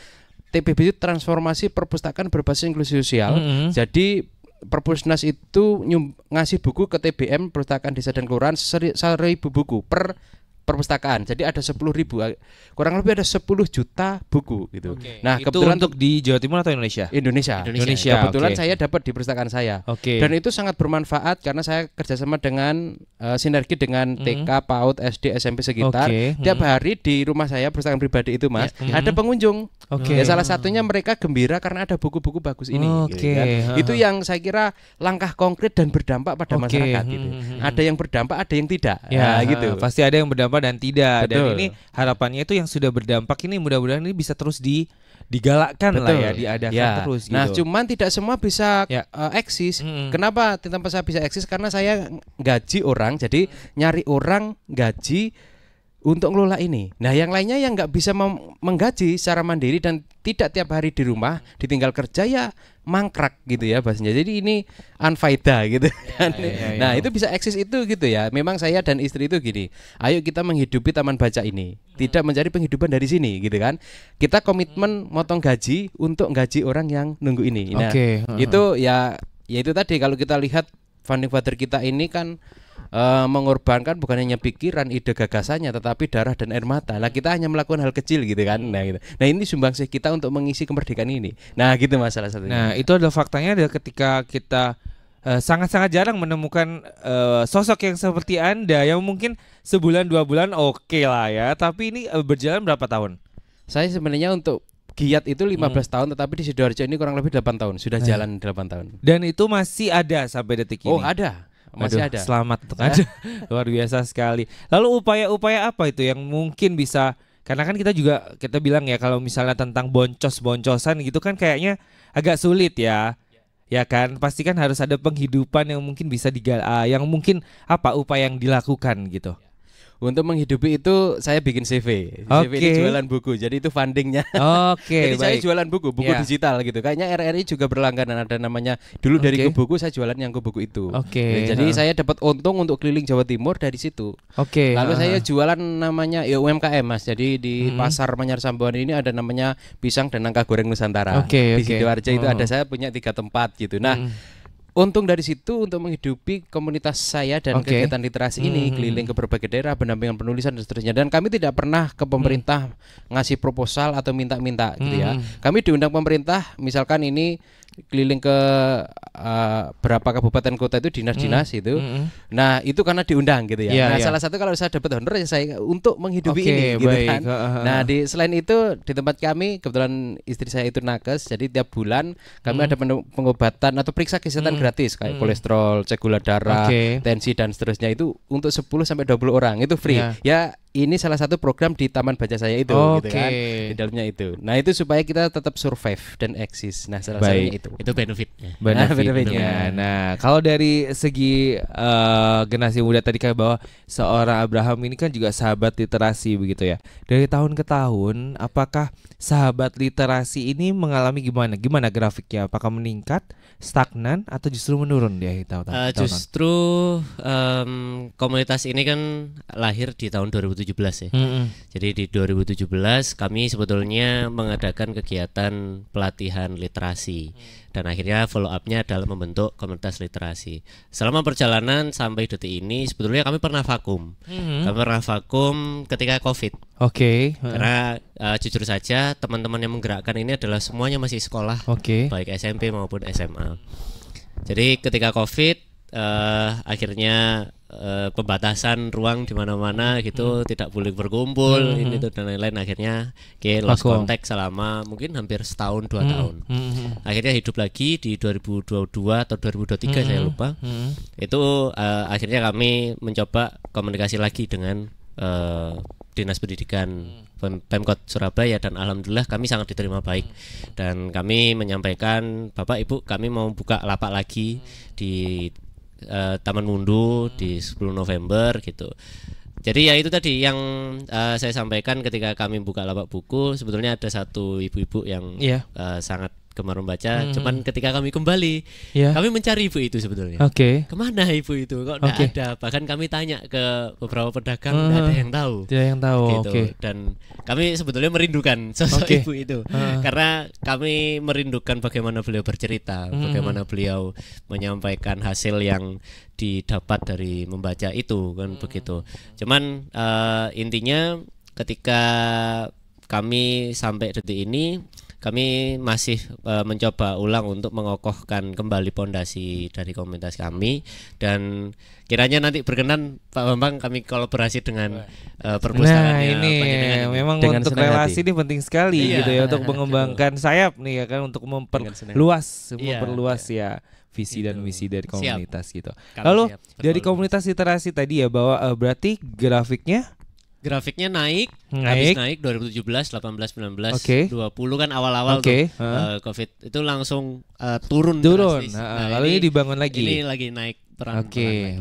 TPBIS itu transformasi perpustakaan berbasis inklusi sosial. Jadi Perpusnas itu ngasih buku ke TBM Perpustakaan Desa dan Kelurahan 1.000 buku per perpustakaan. Jadi ada 10.000, kurang lebih ada 10 juta buku gitu. Nah, itu kebetulan untuk di Jawa Timur atau Indonesia? Indonesia. Kebetulan saya dapat di perpustakaan saya. Dan itu sangat bermanfaat karena saya kerjasama dengan sinergi dengan TK, PAUD, SD, SMP sekitar. Tiap hari di rumah saya perpustakaan pribadi itu Mas, ada pengunjung. Ya salah satunya mereka gembira karena ada buku-buku bagus ini. Gitu kan. Itu yang saya kira langkah konkret dan berdampak pada masyarakat gitu. Ada yang berdampak, ada yang tidak. Ya, gitu. Pasti ada yang berdampak dan tidak. Dan ini harapannya itu yang sudah berdampak ini mudah-mudahan ini bisa terus digalakkan lah ya, diadakan terus gitu. Nah, cuman tidak semua bisa eksis. Kenapa tanpa saya bisa eksis? Karena saya gaji orang, jadi nyari orang gaji untuk ngelola ini. Nah, yang lainnya yang nggak bisa menggaji secara mandiri dan tidak tiap hari di rumah, ditinggal kerja ya mangkrak gitu ya bahasanya. Jadi ini unfaida gitu. Nah, itu bisa eksis itu gitu ya. Memang saya dan istri itu gini. Ayo kita menghidupi taman baca ini. Tidak mencari penghidupan dari sini gitu kan. Kita komitmen motong gaji untuk gaji orang yang nunggu ini. Nah, itu ya itu tadi kalau kita lihat founding father kita ini kan mengorbankan bukan hanya pikiran, ide, gagasannya, tetapi darah dan air mata. Nah, kita hanya melakukan hal kecil gitu kan. Nah, gitu. Nah, ini sumbangsih kita untuk mengisi kemerdekaan ini. Nah, gitu masalah satunya. Nah, itu adalah faktanya adalah ketika kita sangat-sangat jarang menemukan sosok yang seperti Anda yang mungkin sebulan 2 bulan oke lah ya, tapi ini berjalan berapa tahun? Saya sebenarnya untuk giat itu 15 tahun, tetapi di Sidoarjo ini kurang lebih 8 tahun, sudah jalan 8 tahun. Dan itu masih ada sampai detik ini? Oh ada, masih ada. Selamat untuk Anda. Luar biasa sekali. Lalu upaya-upaya apa itu yang mungkin bisa, karena kan kita bilang ya kalau misalnya tentang boncos-boncosan gitu kan kayaknya agak sulit ya. Ya kan, pasti kan harus ada penghidupan yang mungkin bisa yang mungkin apa upaya yang dilakukan gitu. Untuk menghidupi itu saya bikin CV. CV ini jualan buku. Jadi itu fundingnya. Jadi saya jualan buku digital gitu. Kayaknya RRI juga berlangganan, ada namanya dulu dari Kubuku, saya jualan yang Kubuku itu. Jadi saya dapat untung untuk keliling Jawa Timur dari situ. Lalu saya jualan namanya ya UMKM Mas. Jadi di pasar Manyar Sambuan ini ada namanya pisang dan nangka goreng Nusantara. Di Sidoarjo itu ada, saya punya 3 tempat gitu. Nah, untung dari situ untuk menghidupi komunitas saya dan kegiatan literasi ini, keliling ke berbagai daerah, pendampingan penulisan dan seterusnya. Dan kami tidak pernah ke pemerintah ngasih proposal atau minta-minta gitu ya. Kami diundang pemerintah, misalkan ini keliling ke berapa kabupaten kota itu, dinas-dinas itu. Nah, itu karena diundang gitu ya. Salah satu kalau saya dapat honor ya saya untuk menghidupi ini gitu kan. Nah, selain itu di tempat kami kebetulan istri saya itu nakes, jadi tiap bulan kami ada pengobatan atau periksa kesehatan gratis kayak kolesterol, cek gula darah, tensi dan seterusnya, itu untuk 10 sampai 20 orang itu free. Ya, ini salah satu program di taman baca saya itu gitu kan. Di dalamnya itu. Nah, itu supaya kita tetap survive dan eksis. Nah, salah satunya itu. Itu benefitnya. Nah, kalau dari segi generasi muda tadi kan bahwa seorang Abraham ini kan juga sahabat literasi begitu ya. Dari tahun ke tahun, apakah sahabat literasi ini mengalami gimana grafiknya? Apakah meningkat, stagnan, atau justru menurun di akhir tahun? Justru komunitas ini kan lahir di tahun 2017 ya. Jadi di 2017 kami sebetulnya mengadakan kegiatan pelatihan literasi. Dan akhirnya follow up-nya adalah membentuk komunitas literasi. Selama perjalanan sampai detik ini sebetulnya kami pernah vakum. Kami pernah vakum ketika Covid. Karena jujur saja teman-teman yang menggerakkan ini adalah semuanya masih sekolah, baik SMP maupun SMA. Jadi ketika Covid akhirnya pembatasan ruang di mana-mana gitu, tidak boleh berkumpul ini itu dan lain-lain, akhirnya lost contact selama mungkin hampir setahun 2 tahun. Akhirnya hidup lagi di 2022 atau 2023 saya lupa. Itu akhirnya kami mencoba komunikasi lagi dengan Dinas Pendidikan Pemkot Surabaya, dan alhamdulillah kami sangat diterima baik. Dan kami menyampaikan, Bapak Ibu, kami mau buka lapak lagi di Taman Mundu di 10 November gitu. Jadi ya itu tadi yang saya sampaikan ketika kami buka lapak buku. Sebetulnya ada satu ibu-ibu yang sangat gemar membaca. Cuman ketika kami kembali, kami mencari ibu itu sebetulnya. Kemana ibu itu? Kok tidak ada? Bahkan kami tanya ke beberapa pedagang, tidak ada yang tahu. Gitu. Dan kami sebetulnya merindukan sosok ibu itu, karena kami merindukan bagaimana beliau bercerita, bagaimana beliau menyampaikan hasil yang didapat dari membaca itu kan begitu. Cuman intinya ketika kami sampai detik ini, kami masih mencoba ulang untuk mengokohkan kembali pondasi dari komunitas kami, dan kiranya nanti berkenan Pak Bambang kami kolaborasi dengan perpustakaannya. Nah ini memang dengan untuk relasi ini penting sekali gitu ya, untuk mengembangkan sayap nih ya kan, untuk memperluas ya visi dan misi dari komunitas gitu. Lalu dari komunitas literasi tadi ya, bahwa berarti grafiknya naik, habis naik 2017, 18, 19, 20 kan awal-awal Covid itu langsung turun. Lalu ini dibangun lagi. Ini lagi naik perang.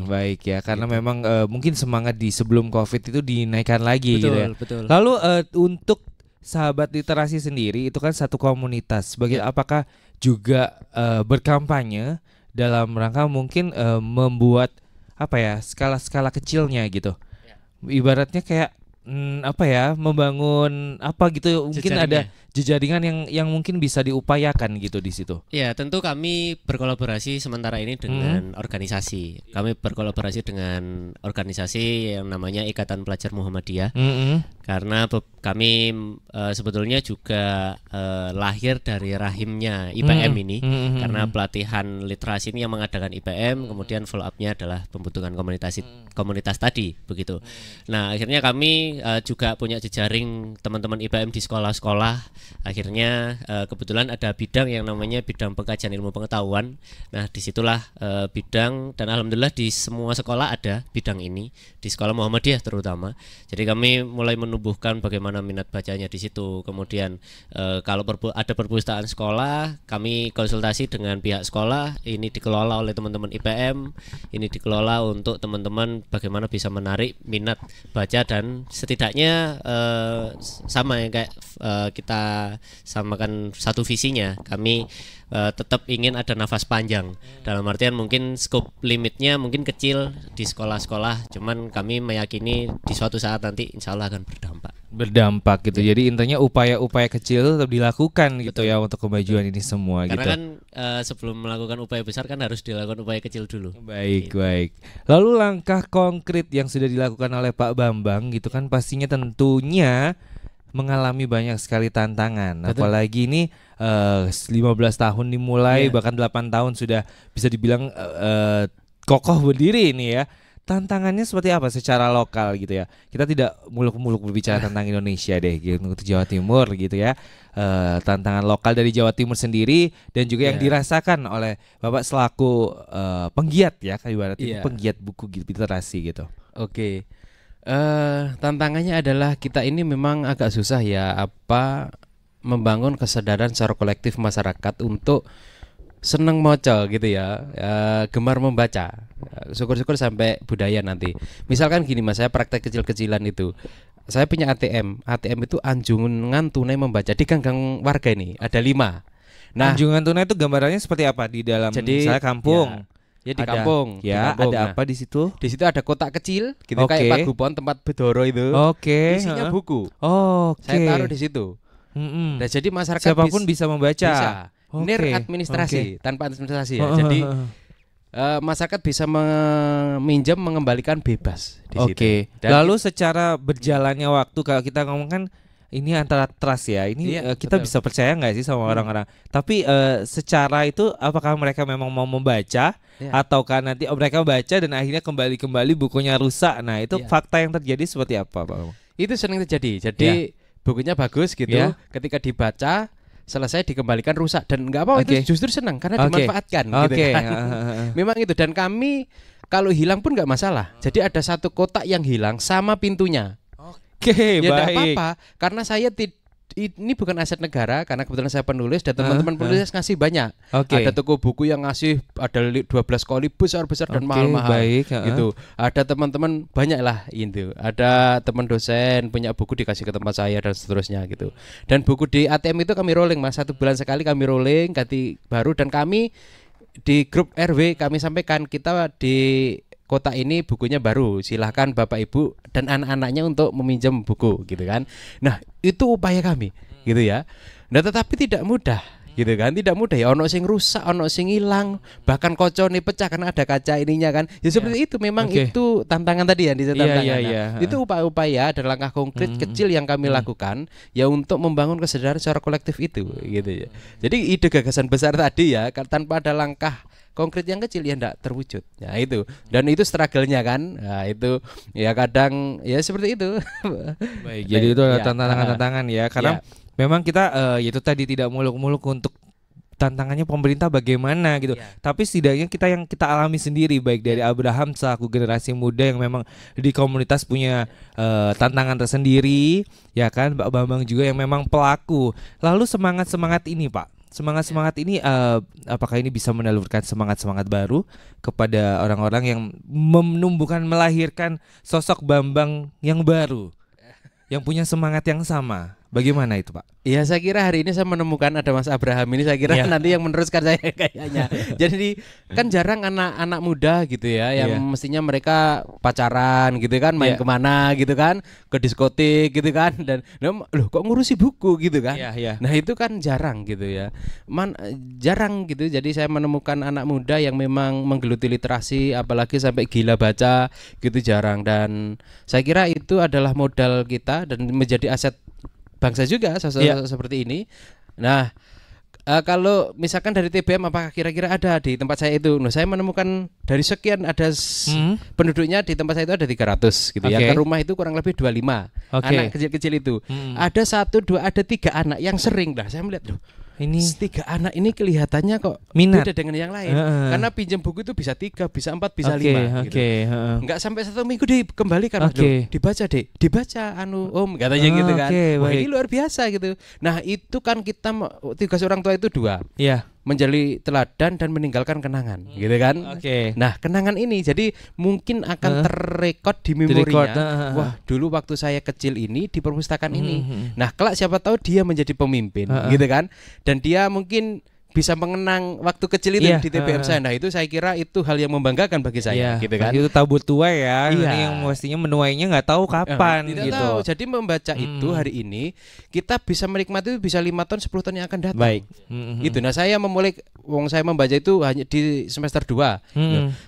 Baik ya, karena memang mungkin semangat di sebelum Covid itu dinaikkan lagi gitu ya. Lalu untuk sahabat literasi sendiri itu kan satu komunitas. Apakah juga berkampanye dalam rangka mungkin membuat skala-skala kecilnya gitu? Ibaratnya kayak membangun gitu, mungkin ada jejaringan yang mungkin bisa diupayakan gitu di situ. Ya, tentu kami berkolaborasi sementara ini dengan organisasi. Kami berkolaborasi dengan organisasi yang namanya Ikatan Pelajar Muhammadiyah. karena kami sebetulnya juga lahir dari rahimnya IPM ini, karena pelatihan literasi ini yang mengadakan IPM, kemudian follow up-nya adalah pembentukan komunitas tadi begitu. Nah, akhirnya kami juga punya jejaring teman-teman IPM di sekolah-sekolah. Akhirnya kebetulan ada bidang yang namanya bidang pengkajian ilmu pengetahuan. Nah, disitulah bidang, dan alhamdulillah di semua sekolah ada bidang ini, di sekolah Muhammadiyah terutama. Jadi kami mulai menumbuhkan bagaimana minat bacanya di situ. Kemudian kalau ada perpustakaan sekolah, kami konsultasi dengan pihak sekolah. Ini dikelola oleh teman-teman IPM, ini dikelola untuk teman-teman bagaimana bisa menarik minat baca, dan setidaknya sama yang kayak kita samakan satu visinya. Kami tetap ingin ada nafas panjang, dalam artian mungkin skop limitnya mungkin kecil di sekolah-sekolah, cuman kami meyakini di suatu saat nanti insya Allah akan berdampak gitu. Jadi intinya upaya-upaya kecil tetap dilakukan gitu ya untuk kemajuan ini semua. Karena gitu kan sebelum melakukan upaya besar kan harus dilakukan upaya kecil dulu. Baik. Lalu langkah konkret yang sudah dilakukan oleh Pak Bambang gitu kan pastinya tentunya mengalami banyak sekali tantangan. Betul. Apalagi ini 15 tahun dimulai, bahkan 8 tahun sudah bisa dibilang kokoh berdiri ini ya. Tantangannya seperti apa secara lokal gitu ya? Kita tidak muluk-muluk berbicara tentang Indonesia deh, gitu, untuk Jawa Timur gitu ya. Tantangan lokal dari Jawa Timur sendiri dan juga yang dirasakan oleh Bapak selaku penggiat ya, ibaratnya penggiat buku literasi gitu. Oke. Tantangannya adalah kita ini memang agak susah ya, membangun kesadaran secara kolektif masyarakat untuk seneng moco gitu ya, gemar membaca. Syukur-syukur sampai budaya nanti. Misalkan gini Mas, saya praktek kecil-kecilan itu. Saya punya ATM itu anjungan tunai membaca di gang-gang warga ini ada 5. Nah, anjungan tunai itu gambarannya seperti apa di dalam misalnya kampung? Ya di kampung. Ya, di kampung. Ada apa di situ? Di situ ada kotak kecil gitu, kayak pagupon tempat bedoro itu. Isinya buku. Saya taruh di situ. Nah, jadi masyarakat siapapun bisa membaca. Bisa. Ini administrasi, tanpa administrasi ya. Jadi masyarakat bisa meminjam, mengembalikan bebas di situ. Lalu secara berjalannya waktu, kalau kita ngomong kan ini antara trust ya. Ini kita betul. bisa percaya nggak sih sama orang-orang? Tapi secara itu apakah mereka memang mau membaca ataukah nanti mereka baca dan akhirnya kembali bukunya rusak? Nah, itu fakta yang terjadi seperti apa, Pak? Itu sering terjadi. Jadi bukunya bagus gitu, ketika dibaca selesai dikembalikan rusak, dan nggak apa-apa, itu justru senang karena dimanfaatkan gitu kan. Memang itu, dan kami kalau hilang pun nggak masalah. Jadi ada satu kotak yang hilang sama pintunya. Ya nggak apa-apa, karena saya ini bukan aset negara, karena kebetulan saya penulis dan teman-teman penulis ngasih banyak. Ada toko buku yang ngasih ada 12 kali besar-besar dan mahal-mahal gitu. Ada teman-teman banyak lah itu. Ada teman dosen punya buku dikasih ke tempat saya dan seterusnya gitu. Dan buku di ATM itu kami rolling Mas, 1 bulan sekali kami rolling ganti baru, dan kami di grup RW kami sampaikan kita di kota ini bukunya baru, silahkan Bapak Ibu dan anak-anaknya untuk meminjam buku gitu kan. Nah, itu upaya kami gitu ya. Nah, tetapi tidak mudah gitu kan, tidak mudah ya. Ono sing rusak, ono sing hilang, bahkan kocone pecah karena ada kaca ininya kan. Ya seperti itu, memang itu tantangan tadi ya, itu upaya-upaya dan langkah konkret kecil yang kami lakukan ya untuk membangun kesadaran secara kolektif itu gitu ya. Jadi ide gagasan besar tadi ya, tanpa ada langkah konkret yang kecil ya enggak terwujud. Ya itu. Dan itu struggle-nya kan. Nah, itu ya kadang ya seperti itu. Baik, jadi itu tantangan-tantangan ya. Karena memang kita itu tadi tidak muluk-muluk untuk tantangannya pemerintah bagaimana gitu. Tapi setidaknya kita alami sendiri, baik dari Abraham selaku generasi muda yang memang di komunitas punya tantangan tersendiri, ya kan, Pak Bambang juga yang memang pelaku. Lalu semangat ini, Pak. Semangat ini apakah ini bisa menelurkan semangat baru kepada orang-orang yang melahirkan sosok Bambang yang baru, yang punya semangat yang sama, Bagaimana itu, Pak? Iya, saya kira hari ini saya menemukan ada Mas Abraham ini, saya kira nanti yang meneruskan saya kayaknya. Jadi kan jarang anak-anak muda gitu ya yang mestinya mereka pacaran gitu kan, main kemana gitu kan, ke diskotik gitu kan, dan loh kok ngurusi buku gitu kan. Nah itu kan jarang gitu ya, jarang gitu. Jadi saya menemukan anak muda yang memang menggeluti literasi, apalagi sampai gila baca gitu, jarang. Dan saya kira itu adalah modal kita dan menjadi aset bangsa juga seperti ini. Nah, kalau misalkan dari TBM, apakah kira-kira ada di tempat saya itu? Nah, saya menemukan dari sekian ada penduduknya di tempat saya itu ada 300 gitu ya. Ke rumah itu kurang lebih 25 anak kecil-kecil itu. Ada 1, 2, ada 3 anak yang sering. Lah saya melihat, loh, ini 3 anak ini kelihatannya kok minat beda dengan yang lain. Karena pinjam buku itu bisa 3, bisa 4, bisa 5 gitu. Enggak sampai 1 minggu dikembalikan. Dibaca deh, dibaca Om katanya gitu kan. Wah, ini luar biasa gitu. Nah itu kan kita tugas orang tua itu 2. Menjadi teladan dan meninggalkan kenangan gitu kan. Nah kenangan ini jadi mungkin akan terrekod di memorinya. Wah, dulu waktu saya kecil ini di perpustakaan ini. Nah kelak siapa tahu dia menjadi pemimpin gitu kan. Dan dia mungkin bisa mengenang waktu kecil itu di TBM saya. Nah itu saya kira itu hal yang membanggakan bagi saya gitu kan. Itu tabut tua ya. Ini yang mestinya menuainya nggak tahu kapan tidak gitu. Tahu. Jadi membaca itu hari ini kita bisa menikmati bisa 5 tahun 10 tahun yang akan datang. Baik. Itu. Nah saya memulai saya membaca itu hanya di semester 2.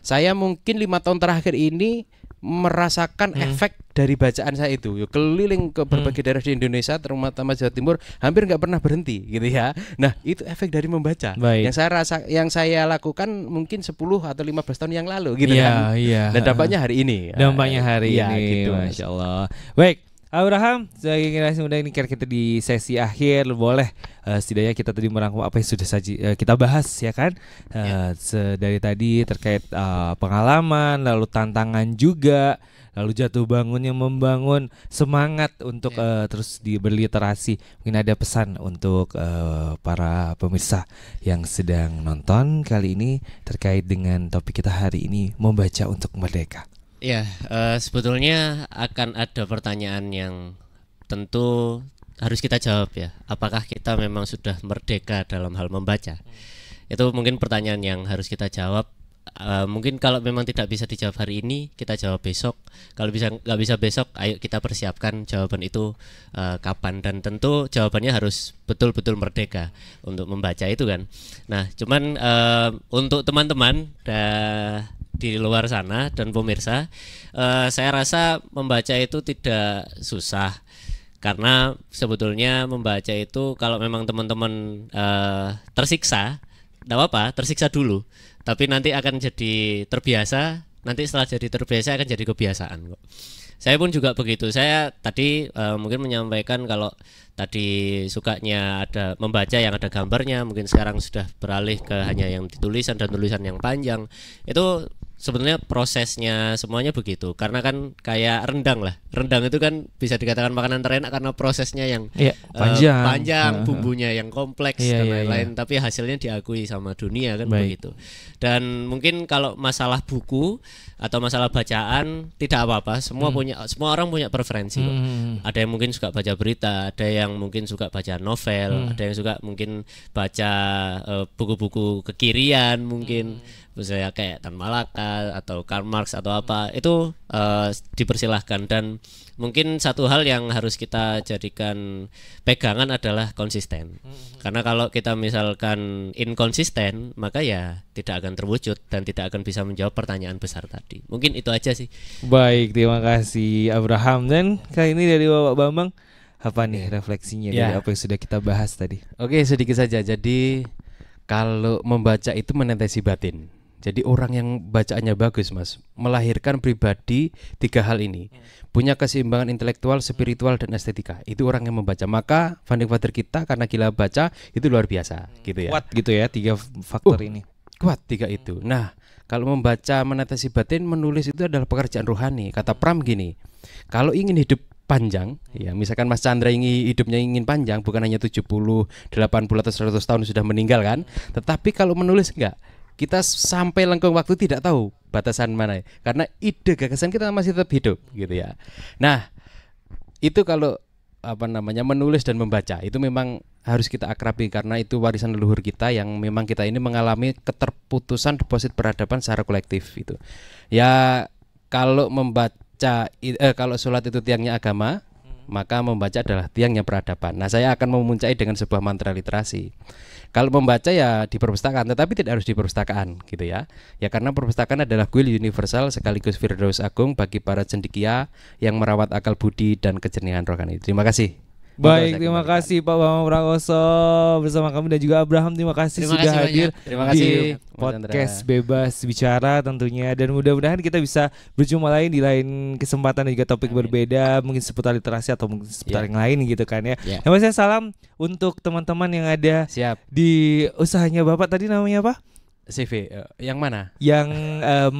Saya mungkin 5 tahun terakhir ini merasakan efek dari bacaan saya itu. Keliling ke berbagai daerah di Indonesia, terutama Jawa Timur, hampir nggak pernah berhenti gitu ya. Nah itu efek dari membaca. Yang saya lakukan mungkin 10 atau 15 tahun yang lalu gitu kan. Dan dampaknya hari ini. Gitu, Masya Allah. Baik, Abraham, sebagai generasi muda ini kita di sesi akhir boleh setidaknya kita tadi merangkum apa yang sudah kita bahas ya kan. Dari tadi terkait pengalaman, lalu tantangan juga, lalu jatuh bangun yang membangun semangat untuk terus berliterasi. Mungkin ada pesan untuk para pemirsa yang sedang nonton kali ini terkait dengan topik kita hari ini, membaca untuk merdeka. Ya, sebetulnya akan ada pertanyaan yang tentu harus kita jawab ya. Apakah kita memang sudah merdeka dalam hal membaca? Itu mungkin pertanyaan yang harus kita jawab. Mungkin kalau memang tidak bisa dijawab hari ini, kita jawab besok. Kalau nggak bisa besok, ayo kita persiapkan jawaban itu kapan. Dan tentu jawabannya harus betul-betul merdeka untuk membaca itu kan. Nah, cuman untuk teman-teman di luar sana dan pemirsa, saya rasa membaca itu tidak susah, karena sebetulnya membaca itu kalau memang teman-teman tersiksa, tidak apa-apa, tersiksa dulu, tapi nanti akan jadi terbiasa. Nanti setelah jadi terbiasa akan jadi kebiasaan kok. Saya pun juga begitu. Saya tadi mungkin menyampaikan kalau tadi sukanya ada membaca yang ada gambarnya, mungkin sekarang sudah beralih ke hanya yang ditulisan dan tulisan yang panjang. Itu sebenarnya prosesnya semuanya begitu, karena kan kayak rendang lah. Rendang itu kan bisa dikatakan makanan terenak karena prosesnya yang panjang, bumbunya yang kompleks dan lain-lain. Tapi hasilnya diakui sama dunia kan. Begitu. Dan mungkin kalau masalah buku atau masalah bacaan tidak apa-apa. Semua orang punya preferensi kok. Ada yang mungkin suka baca berita, ada yang mungkin suka baca novel, ada yang suka mungkin baca buku-buku kekirian mungkin. Misalnya kayak Tan Malaka atau Karl Marx atau apa, itu dipersilahkan. Dan mungkin satu hal yang harus kita jadikan pegangan adalah konsisten. Karena kalau kita misalkan inkonsisten, maka ya tidak akan terwujud dan tidak akan bisa menjawab pertanyaan besar tadi. Mungkin itu aja sih. Baik, terima kasih Abraham. Dan kali ini dari Bapak Bambang, apa nih refleksinya dari apa yang sudah kita bahas tadi? Oke, sedikit saja. Jadi kalau membaca itu menetesi batin. Jadi orang yang bacaannya bagus, Mas, melahirkan pribadi 3 hal ini. Punya keseimbangan intelektual, spiritual, dan estetika. Itu orang yang membaca. Maka founding father kita karena gila baca itu luar biasa gitu ya. Kuat gitu ya 3 faktor ini. Kuat 3 itu. Nah, kalau membaca menetesi batin, menulis itu adalah pekerjaan rohani. Kata Pram gini, kalau ingin hidup panjang, ya misalkan Mas Chandra hidupnya ingin panjang, bukan hanya 70, 80 atau 100 tahun sudah meninggal kan. Tetapi kalau menulis enggak, kita sampai lengkung waktu tidak tahu batasan mana, karena ide gagasan kita masih tetap hidup gitu ya. Nah itu kalau menulis dan membaca itu memang harus kita akrabi karena itu warisan leluhur kita yang memang kita ini mengalami keterputusan deposit peradaban secara kolektif itu. Ya kalau kalau sholat itu tiangnya agama, maka membaca adalah tiangnya peradaban. Nah, saya akan memuncai dengan sebuah mantra literasi. Kalau membaca ya di perpustakaan, tetapi tidak harus di perpustakaan gitu ya. Ya karena perpustakaan adalah kuil universal sekaligus firdaus agung bagi para cendekia yang merawat akal budi dan kejernihan rohani. Terima kasih. Baik, terima kasih Pak Bambang Prakoso bersama kami dan juga Abraham. Terima kasih sudah hadir Terima kasih, di podcast Bebas Bicara tentunya. Dan mudah-mudahan kita bisa berjumpa lain di lain kesempatan dan juga topik berbeda, mungkin seputar literasi atau mungkin seputar yang lain gitu kan ya. Yang saya salam untuk teman-teman yang ada di usahanya Bapak tadi namanya apa? CV yang mana? Yang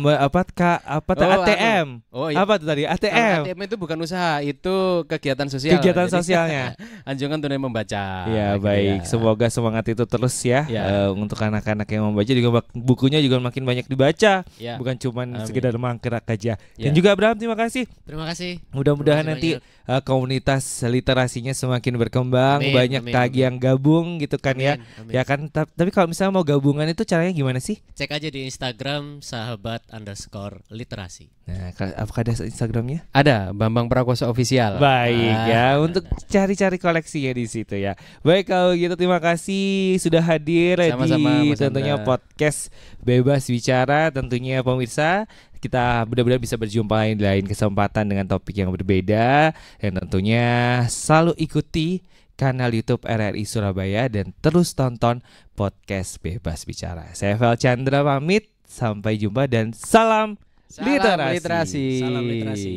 ATM. Iya. Apa tuh tadi? ATM. ATM itu bukan usaha, itu kegiatan sosial. Kegiatan sosialnya. Anjungan tunai membaca. Ya baik, semoga semangat itu terus ya, untuk anak-anak yang membaca juga bukunya juga makin banyak dibaca, bukan cuma sekedar mangkrak aja. Dan juga Abraham, terima kasih. Terima kasih. Mudah-mudahan nanti komunitas literasinya semakin berkembang, banyak lagi yang gabung gitu kan ya. Ya kan, tapi kalau misalnya mau gabungan itu caranya gimana sih? Cek aja di Instagram sahabat_literasi. Nah, apakah ada Instagramnya? Ada, Bambang Prakoso Official. Baik ya, untuk cari-cari koleksinya di situ ya. Baik kalau gitu, terima kasih sudah hadir di tentunya podcast Bebas Bicara. Tentunya pemirsa, kita benar-benar bisa berjumpa di lain kesempatan dengan topik yang berbeda. Dan tentunya selalu ikuti kanal YouTube RRI Surabaya dan terus tonton podcast Bebas Bicara. Saya Vel Chandra pamit, sampai jumpa dan salam literasi. Salam literasi. Salam literasi.